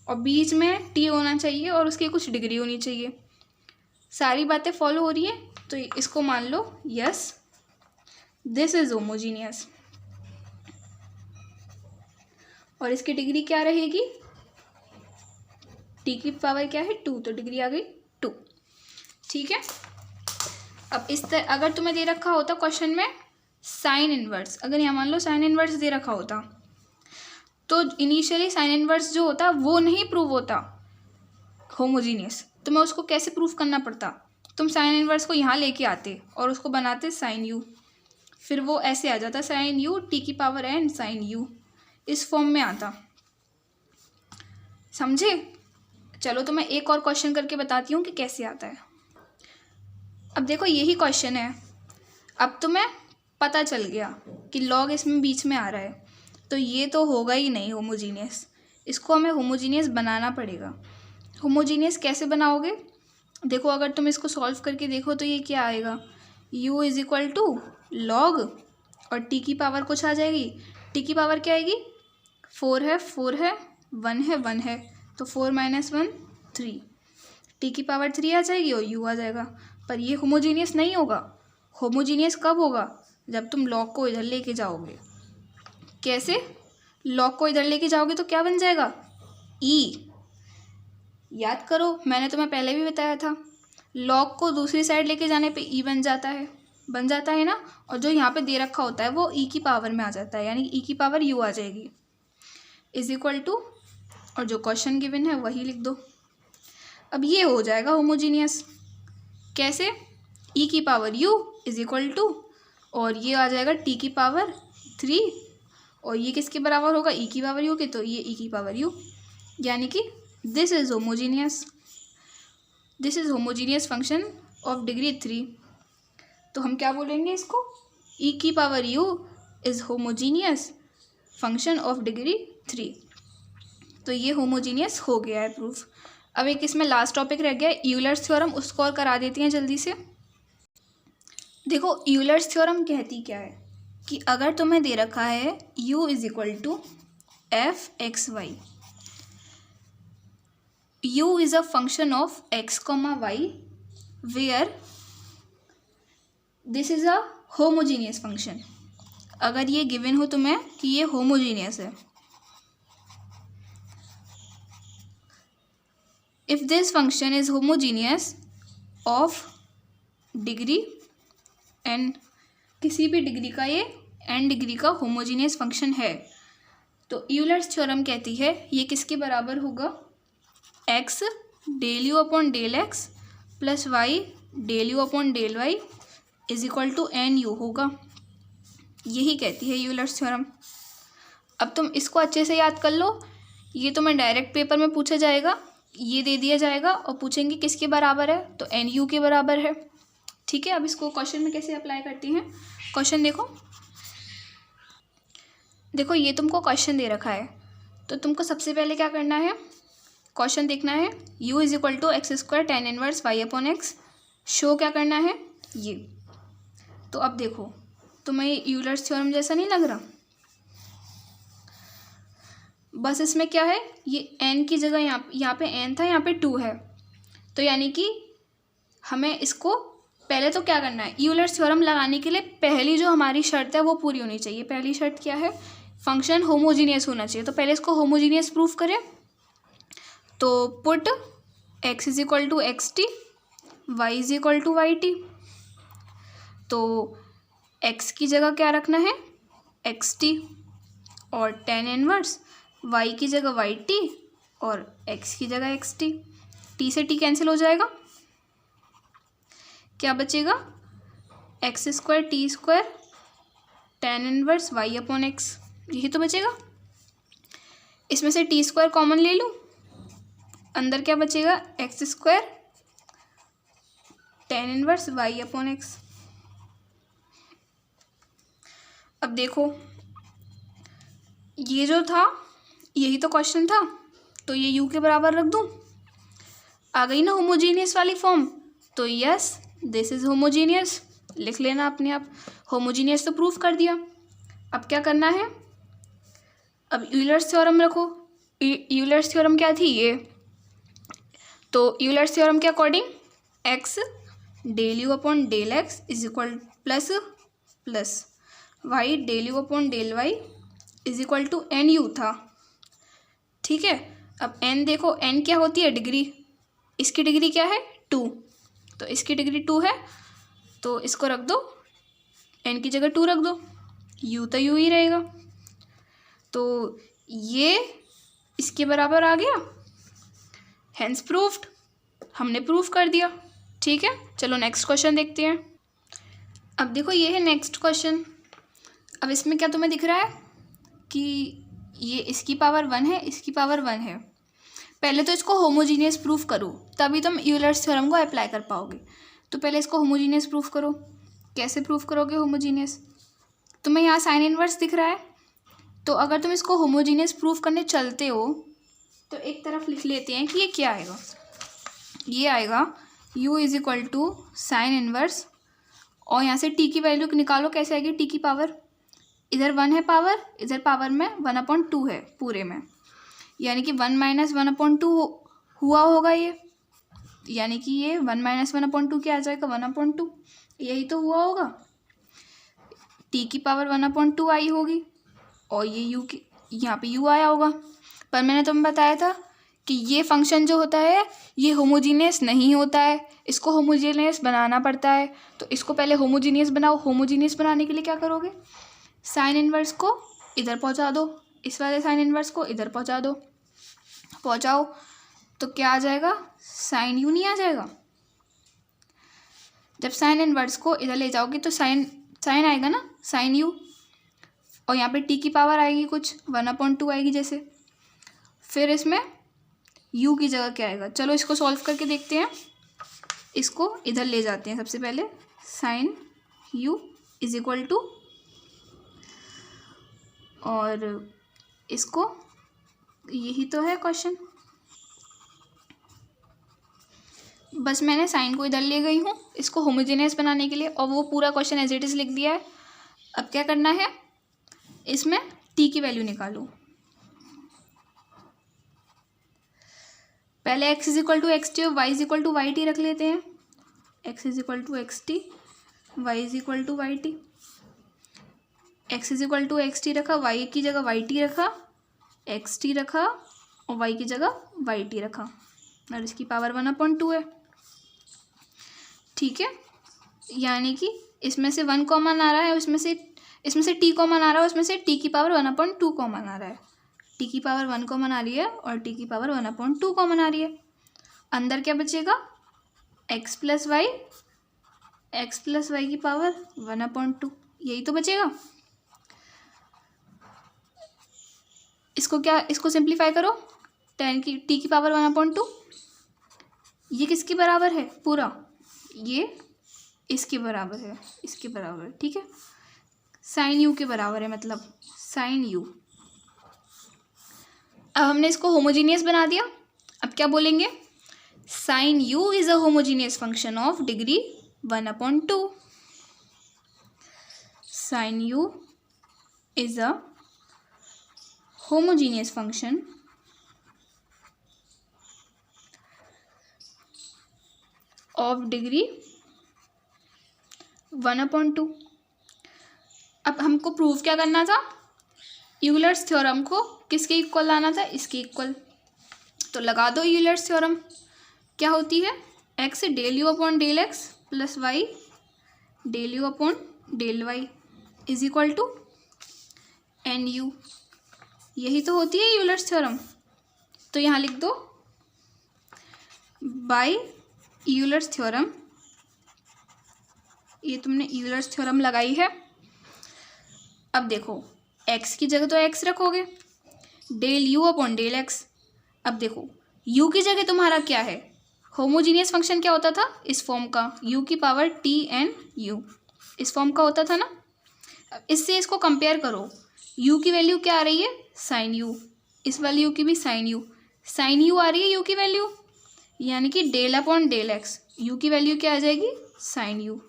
और बीच में t होना चाहिए, और उसकी कुछ डिग्री होनी चाहिए। सारी बातें फॉलो हो रही है, तो इसको मान लो यस दिस इज होमोजीनियस, और इसकी डिग्री क्या रहेगी, t की पावर क्या है 2, तो डिग्री आ गई 2। ठीक है। अब इस तरह अगर तुम्हें दे रखा होता क्वेश्चन में साइन इनवर्स, अगर यहाँ मान लो साइन इनवर्स दे रखा होता, तो इनिशियली साइन इनवर्स जो होता वो नहीं प्रूव होता होमोजीनियस, तो मैं उसको कैसे प्रूव करना पड़ता, तुम साइन इनवर्स को यहाँ लेके आते और उसको बनाते साइन यू, फिर वो ऐसे आ जाता साइन यू टी की पावर एन साइन यू, इस फॉर्म में आता। समझे। चलो तो मैं एक और क्वेश्चन करके बताती हूँ कि कैसे आता है। अब देखो यही क्वेश्चन है, अब तुम्हें पता चल गया कि लॉग इसमें बीच में आ रहा है, तो ये तो होगा ही नहीं होमोजीनियस, इसको हमें होमोजीनियस बनाना पड़ेगा। होमोजीनियस कैसे बनाओगे, देखो अगर तुम इसको सॉल्व करके देखो तो ये क्या आएगा, u is equal to log, और t की पावर कुछ आ जाएगी, t की पावर क्या आएगी 4 है 4 है 1 है 1 है, तो 4 माइनस 1 3, t की पावर 3 आ जाएगी और u आ जाएगा। पर ये होमोजीनियस नहीं होगा। होमोजीनियस कब होगा, जब तुम लॉग को इधर लेके जाओगे। कैसे, लॉग को इधर लेके जाओगे तो क्या बन जाएगा e, याद करो मैंने तुम्हें पहले भी बताया था, लॉग को दूसरी साइड लेके जाने पे e बन जाता है ना, और जो यहाँ पे दे रखा होता है वो e की पावर में आ जाता है, यानी e की पावर u आ जाएगी, इज इक्वल टू, और जो क्वेश्चन गिवन है वही लिख दो। अब ये हो जाएगा होमोजीनियस। कैसे, e की power u is equal to, और ये आ जाएगा t की पावर 3, और ये किसके बराबर होगा e की पावर u के, तो ये e की पावर u, यानी कि this is homogeneous, this is homogeneous function of degree 3। तो हम क्या बोलेंगे इसको, e की power u is homogeneous function of degree 3। तो ये होमोजीनियस हो गया है प्रूफ। अब एक इसमें लास्ट टॉपिक रह गया है यूलर्स थ्योरम, उसको और करा देती हैं जल्दी से। देखो यूलर्स थ्योरम कहती क्या है कि अगर तुम्हें दे रखा है u is equal to f x y, u is a function of x comma y where this is a homogeneous function. अगर ये गिवन हो तुम्हें कि ये होमोजीनियस है, if this function is homogeneous of degree n, किसी भी degree का ये एन डिग्री का होमोजीनियस फंक्शन है, तो यूलर्स थ्योरम कहती है ये किसके बराबर होगा, x del u upon del x plus y del u upon del y is equal to n u होगा। यही कहती है यूलर्स थ्योरम। अब तुम इसको अच्छे से याद कर लो, ये तुम्हें डायरेक्ट पेपर में पूछा जाएगा, ये दे दिया जाएगा और पूछेंगे किसके बराबर है, तो एन यू के बराबर है। ठीक है, अब इसको क्वेश्चन में कैसे अप्लाई करती हैं। क्वेश्चन देखो, देखो ये तुमको क्वेश्चन दे रखा है, तो तुमको सबसे पहले क्या करना है, क्वेश्चन देखना है u is equal to x square tan inverse y upon x, show क्या करना है ये। तो अब देखो तुम्हें यूलर्स थ्योरम जैसा नहीं लग रहा, बस इसमें क्या है, ये n की जगह यहाँ पे n था, यहाँ पे 2 है, तो यानी कि हमें इसको पहले तो क्या करना है, यूलर्स थ्योरम लगाने के लिए पहली जो हमारी शर्त है वो पूरी होनी चाहिए। पहली शर्त क्या है, फंक्शन होमोजीनियस होना चाहिए। तो पहले इसको होमोजीनियस प्रूफ करें, तो put x is equal to x t, y is equal to y t. तो x की जगह क्या रखना है, एक्स टी, और टेन इनवर्स y की जगह वाई टी और x की जगह एक्स टी। टी से टी कैंसिल हो जाएगा, क्या बचेगा, x square t square tan inverse y upon x, यही तो बचेगा। इसमें से टी स्क्वायर कॉमन ले लूँ, अंदर क्या बचेगा, x square tan inverse y upon x. अब देखो ये जो था यही तो क्वेश्चन था, तो ये u के बराबर रख दूँ, आ गई ना होमोजीनियस वाली फॉर्म। तो यस दिस इज होमोजीनियस, लिख लेना अपने आप, होमोजीनियस तो प्रूफ कर दिया। अब क्या करना है, अब यूलर्स थ्योरम रखो। यूलर्स थ्योरम क्या थी ये, तो यूलर्स थ्योरम के according x del u upon del x is equal plus plus y del u upon del y is equal to n u था। ठीक है, अब एन देखो, एन क्या होती है, डिग्री, इसकी डिग्री क्या है 2, तो इसकी डिग्री 2 है, तो इसको रख दो, एन की जगह 2 रख दो, यू तो यू ही रहेगा, तो ये इसके बराबर आ गया, हेंस प्रूफ्ड, हमने प्रूफ कर दिया। ठीक है, चलो नेक्स्ट क्वेश्चन देखते हैं। अब देखो ये है नेक्स्ट क्वेश्चन। अब इसमें क्या तुम्हें दिख रहा है कि ये इसकी पावर 1 है, इसकी पावर 1 है। पहले तो इसको होमोजीनियस प्रूफ करो, तभी तुम यूलर्स थ्योरम को अप्लाई कर पाओगे। तो पहले इसको होमोजीनियस प्रूफ करो। कैसे प्रूफ करोगे होमोजीनियस, तुम्हें यहाँ साइन इनवर्स दिख रहा है, तो अगर तुम इसको होमोजीनियस प्रूफ करने चलते हो तो एक तरफ लिख लेते हैं कि ये क्या आएगा, ये आएगा u is equal to sine inverse, और यहाँ से t की वैल्यू निकालो, कैसे आएगी, t की पावर, इधर 1 है पावर, इधर पावर में 1/2 है पूरे में, यानी कि 1 माइनस 1/2 हुआ होगा ये, यानी कि ये 1 माइनस 1/2 क्या आ जाएगा, 1/2, यही तो हुआ होगा। t की पावर 1/2 आई होगी, और ये u की यहाँ पे u आया होगा। पर मैंने तुम्हें बताया था कि ये फंक्शन जो होता है ये होमोजीनियस नहीं होता है, इसको होमोजीनियस बनाना पड़ता है। तो इसको पहले होमोजीनियस बनाओ। होमोजीनियस बनाने के लिए क्या करोगे, साइन इनवर्स को इधर पहुंचा दो, इस वाले साइन इनवर्स को इधर पहुंचा दो, पहुंचाओ तो क्या आ जाएगा, साइन यू नहीं आ जाएगा। जब साइन इनवर्स को इधर ले जाओगे तो साइन आएगा ना, साइन यू, और यहाँ पे t की पावर आएगी कुछ 1/2 आएगी जैसे। फिर इसमें u की जगह क्या आएगा, चलो इसको सॉल्व करके देखते हैं। इसको इधर ले जाते हैं सबसे पहले, sine u is equal to, और इसको, यही तो है क्वेश्चन, बस मैंने साइन को इधर ले गई हूँ इसको होमोजेनियस बनाने के लिए, और वो पूरा क्वेश्चन एज इट इज़ लिख दिया है। अब क्या करना है, इसमें t की वैल्यू निकालो। पहले x is equal to x t और y is equal to y t रख लेते हैं। x is equal to x t, y is equal to y t. x is equal to x t रखा, y की जगह y t रखा, x t रखा और y की जगह वाई टी रखा, और इसकी पावर 1/2 है। ठीक है, यानी कि इसमें से 1 कॉमन आ रहा है, इसमें से t कॉमन आ रहा है, उसमें से t की पावर 1/2 कॉमन आ रहा है। t की पावर 1 कॉमन आ रही है और t की पावर 1/2 कॉमन आ रही है। अंदर क्या बचेगा, x प्लस वाई की पावर 1/2, यही तो बचेगा। इसको सिंप्लीफाई करो, टेन की t की पावर 1/2, ये किसके बराबर है, पूरा ये इसके बराबर है, इसके बराबर है। ठीक है, साइन यू के बराबर है, मतलब साइन यू। अब हमने इसको होमोजीनियस बना दिया। अब क्या बोलेंगे, sine u is a homogeneous function of degree 1/2। Sine u is a homogeneous function of degree 1/2। अब हमको प्रूव क्या करना था, यूलर्स थ्योरम को किसके इक्वल लाना था, इसके इक्वल। तो लगा दो यूलर्स थ्योरम, क्या होती है, x del u upon del x plus y del u upon del y is equal to n u, यही तो होती है यूलर्स थ्योरम। तो यहाँ लिख दो, बाय यूलर्स थ्योरम, ये तुमने यूलर्स थ्योरम लगाई है। अब देखो x की जगह तो x रखोगे, del u upon del x. अब देखो u की जगह तुम्हारा क्या है, होमोजीनियस फंक्शन क्या होता था, इस फॉर्म का, u की पावर t एन u, इस फॉर्म का होता था ना। अब इससे इसको कंपेयर करो, u की वैल्यू क्या आ रही है, साइन u, इस वाली u की भी साइन u आ रही है u की वैल्यू, यानी कि del upon del x, u की वैल्यू क्या आ जाएगी, साइन u।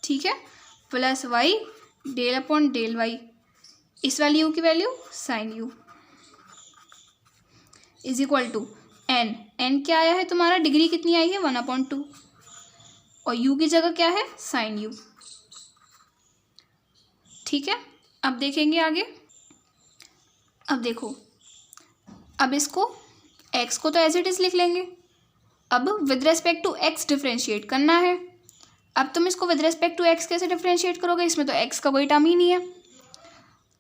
ठीक है, plus y del upon del y, इस वाली u की value sine u is equal to n क्या आया है तुम्हारा, डिग्री कितनी आई है 1/2, और u की जगह क्या है, साइन u। ठीक है, अब देखेंगे आगे। अब देखो, अब इसको x को तो एज इट इज लिख लेंगे, अब with respect to x differentiate करना है। अब तुम इसको विद रेस्पेक्ट टू x कैसे डिफ्रेंशिएट करोगे, इसमें तो x का कोई टर्म ही नहीं है।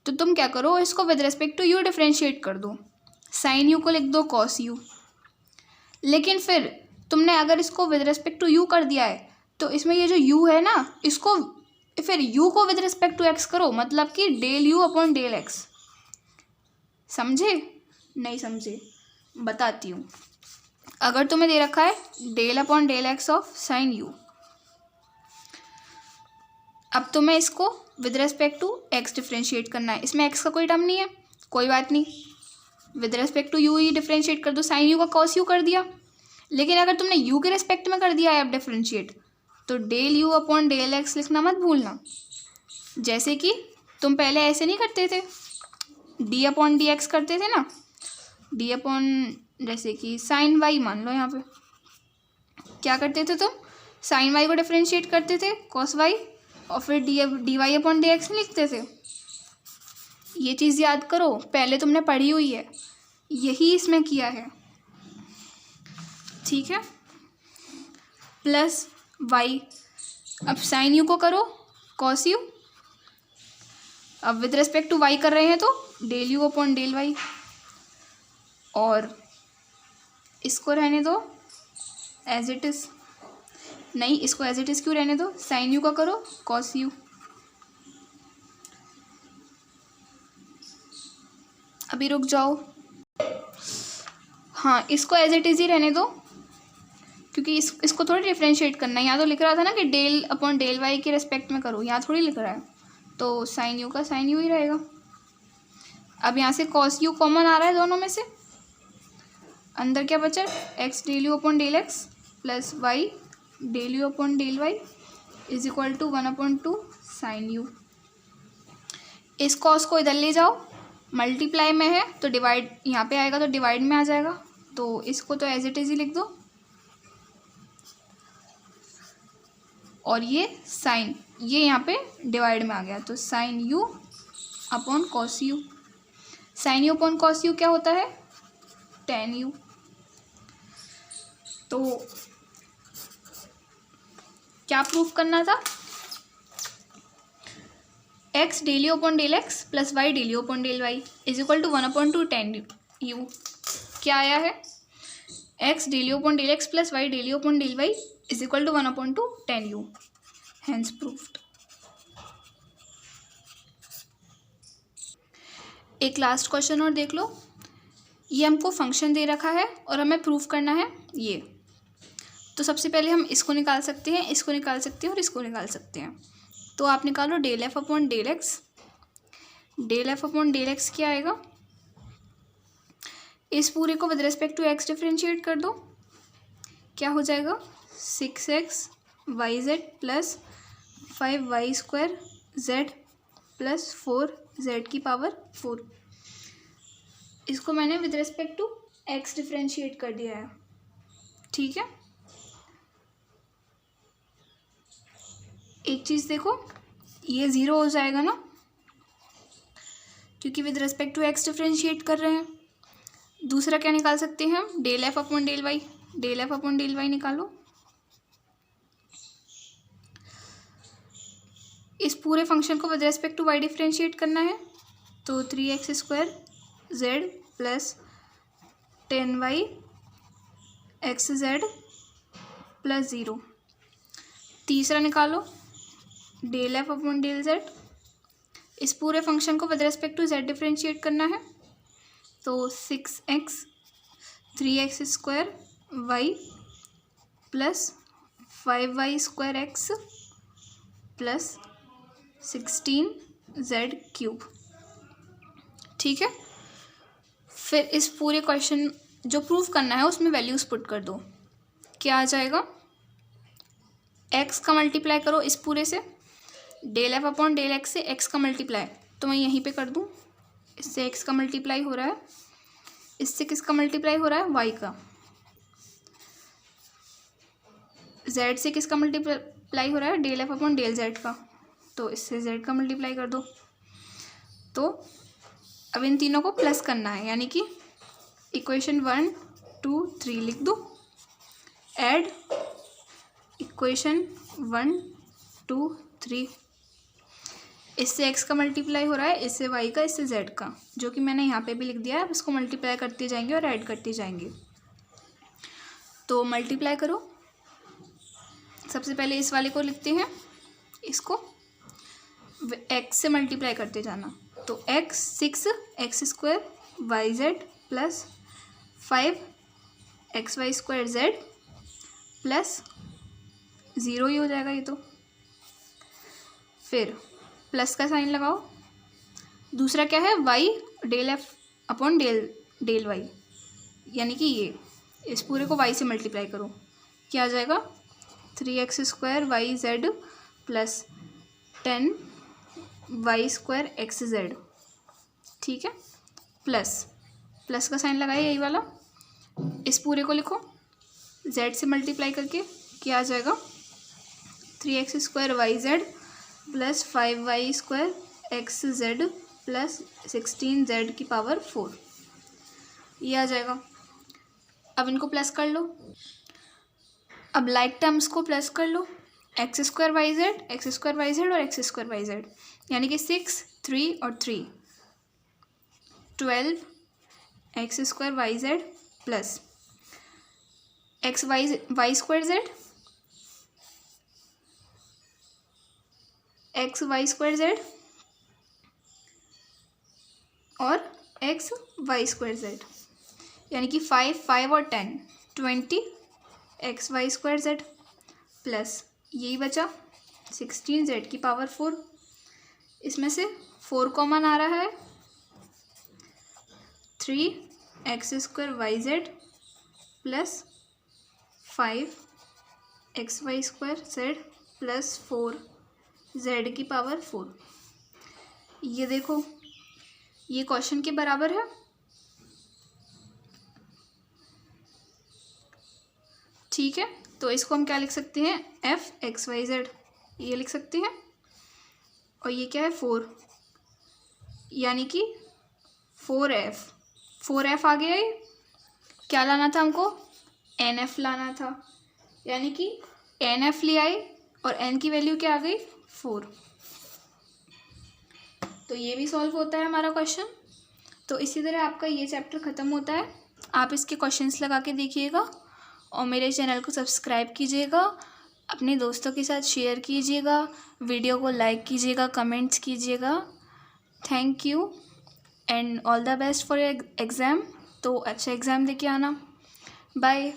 तो तुम क्या करो, इसको with respect to u differentiate कर दो, साइन u को लिख दो कॉस u। लेकिन फिर तुमने अगर इसको विद रेस्पेक्ट टू u कर दिया है, तो इसमें ये जो u है ना, इसको फिर u को विद रेस्पेक्ट टू x करो, मतलब कि del u upon del x। समझे, नहीं समझे, बताती हूँ। अगर तुम्हें दे रखा है del upon del x of sine u, अब तुम्हें इसको with respect to x differentiate करना है, इसमें x का कोई टर्म नहीं है, कोई बात नहीं, विद रेस्पेक्ट टू u ही डिफ्रेंशिएट कर दो, साइन u का कॉस u कर दिया। लेकिन अगर तुमने u के रेस्पेक्ट में कर दिया है अब डिफ्रेंशिएट, तो del u upon del x लिखना मत भूलना। जैसे कि तुम पहले ऐसे नहीं करते थे, d अपॉन डी एक्स करते थे ना, d अपॉन, जैसे कि साइन y मान लो, यहाँ पे क्या करते थे तुम, साइन y को डिफ्रेंशिएट करते थे कॉस y, और फिर d y upon d x लिखते थे। ये चीज़ याद करो, पहले तुमने पढ़ी हुई है, यही इसमें किया है। ठीक है, प्लस वाई, अब साइन यू को करो कॉस यू, अब विद रेस्पेक्ट टू वाई कर रहे हैं तो del u upon del y, और इसको रहने दो एज इट इज़, नहीं इसको एज इट इज़ क्यों रहने दो, साइन यू का करो कॉस यू। अभी रुक जाओ, हाँ इसको एज इट इज़ ही रहने दो, क्योंकि इसको थोड़ी डिफ्रेंशिएट करना है। यहाँ तो लिख रहा था ना कि डेल अपॉन डेल वाई के रेस्पेक्ट में करो, यहाँ थोड़ी लिख रहा है, तो साइन यू का साइन यू ही रहेगा। अब यहाँ से कॉस यू कॉमन आ रहा है दोनों में से, अंदर क्या बचा, x del u upon del x plus y del u upon del y is equal to 1/2 sine u. इस कॉस को इधर ले जाओ, मल्टीप्लाई में है तो डिवाइड, यहाँ पे आएगा तो डिवाइड में आ जाएगा, तो इसको तो एज इट इज ही लिख दो, और ये साइन, ये यहाँ पे डिवाइड में आ गया, तो sine u upon cos u. Sine u upon cos u क्या होता है, टेन यू। तो क्या प्रूफ करना था, x del u upon del x plus y del u upon del y is equal to 1/2 tan u. क्या आया है, x del u upon del x plus y del u upon del y is equal to 1/2 tan u, hence proofed. एक last question और देख लो। ये हमको function दे रखा है और हमें प्रूफ करना है ये। तो सबसे पहले हम इसको निकाल सकते हैं, इसको निकाल सकते हैं और इसको निकाल सकते हैं। तो आप निकालो del f upon del x. Del f upon del x क्या आएगा, इस पूरे को with respect to x differentiate कर दो, क्या हो जाएगा 6x y z plus 5y square z plus 4z की पावर 4। इसको मैंने विद रिस्पेक्ट टू एक्स डिफ्रेंशिएट कर दिया है, ठीक है। एक चीज़ देखो, ये ज़ीरो हो जाएगा ना, क्योंकि with respect to x differentiate कर रहे हैं। दूसरा क्या निकाल सकते हैं हम, del f upon del y. Del f upon del y निकालो, इस पूरे फंक्शन को with respect to y differentiate करना है, तो 3x square z plus 10y x z plus 0। तीसरा निकालो del f upon del z, इस पूरे फंक्शन को with respect to z differentiate करना है, तो 6x 3x square y plus 5y square x plus 16z cube, ठीक है। फिर इस पूरे क्वेश्चन जो प्रूफ करना है उसमें वैल्यूज़ पुट कर दो, क्या आ जाएगा, x का मल्टीप्लाई करो इस पूरे से, del f upon del x से x का मल्टीप्लाई, तो मैं यहीं पे कर दूँ, इससे x का मल्टीप्लाई हो रहा है, इससे किसका मल्टीप्लाई हो रहा है, y का, z से किसका मल्टीप्लाई हो रहा है, del f upon del z का, तो इससे z का मल्टीप्लाई कर दो। तो अब इन तीनों को प्लस करना है, यानी कि इक्वेशन 1 2 3 लिख दो, ऐड इक्वेशन 1 2 3, इससे x का मल्टीप्लाई हो रहा है, इससे y का, इससे z का, जो कि मैंने यहाँ पे भी लिख दिया है। अब इसको मल्टीप्लाई करते जाएंगे और ऐड करते जाएंगे। तो मल्टीप्लाई करो, सबसे पहले इस वाले को लिखते हैं, इसको x से मल्टीप्लाई करते जाना, तो x 6x square y z plus 5xy square z plus 0 ही हो जाएगा ये तो। फिर प्लस का साइन लगाओ, दूसरा क्या है, y del f upon del y, यानी कि ये, इस पूरे को y से मल्टीप्लाई करो, क्या आ जाएगा 3x square y z plus 10y square x z, ठीक है। प्लस का साइन लगाइए, यही वाला, इस पूरे को लिखो z से मल्टीप्लाई करके, क्या आ जाएगा 3x square y z plus 5y square x z plus 16z की पावर 4, ये आ जाएगा। अब इनको प्लस कर लो, अब लाइक टर्म्स को प्लस कर लो, एक्स स्क्वायर वाई जेड और एक्स स्क्वायर वाई जेड, यानी कि 6 3 और 3 12 x square y z plus x y square z x y square z और एक्स वाई स्क्वायर जेड, यानी कि 5 और 10 20 x y square z plus यही बचा 16z की पावर 4, इसमें से 4 कॉमन आ रहा है, 3x square y z plus 5xy square z plus 4z की पावर 4। ये देखो, ये क्वेश्चन के बराबर है, ठीक है, तो इसको हम क्या लिख सकते हैं, एफ एक्स वाई जेड, ये लिख सकते हैं। और ये क्या है, 4, यानी कि 4f आ गया। ये क्या लाना था हमको, nf लाना था, यानी कि nf ले आए और n की वैल्यू क्या आ गई, 4। तो ये भी सॉल्व होता है हमारा क्वेश्चन। तो इसी तरह आपका ये चैप्टर ख़त्म होता है। आप इसके क्वेश्चंस लगा के देखिएगा और मेरे चैनल को सब्सक्राइब कीजिएगा, अपने दोस्तों के साथ शेयर कीजिएगा, वीडियो को लाइक कीजिएगा, कमेंट्स कीजिएगा। Thank you and all the best for exam. तो अच्छा एग्ज़ाम दे के आना। बाय।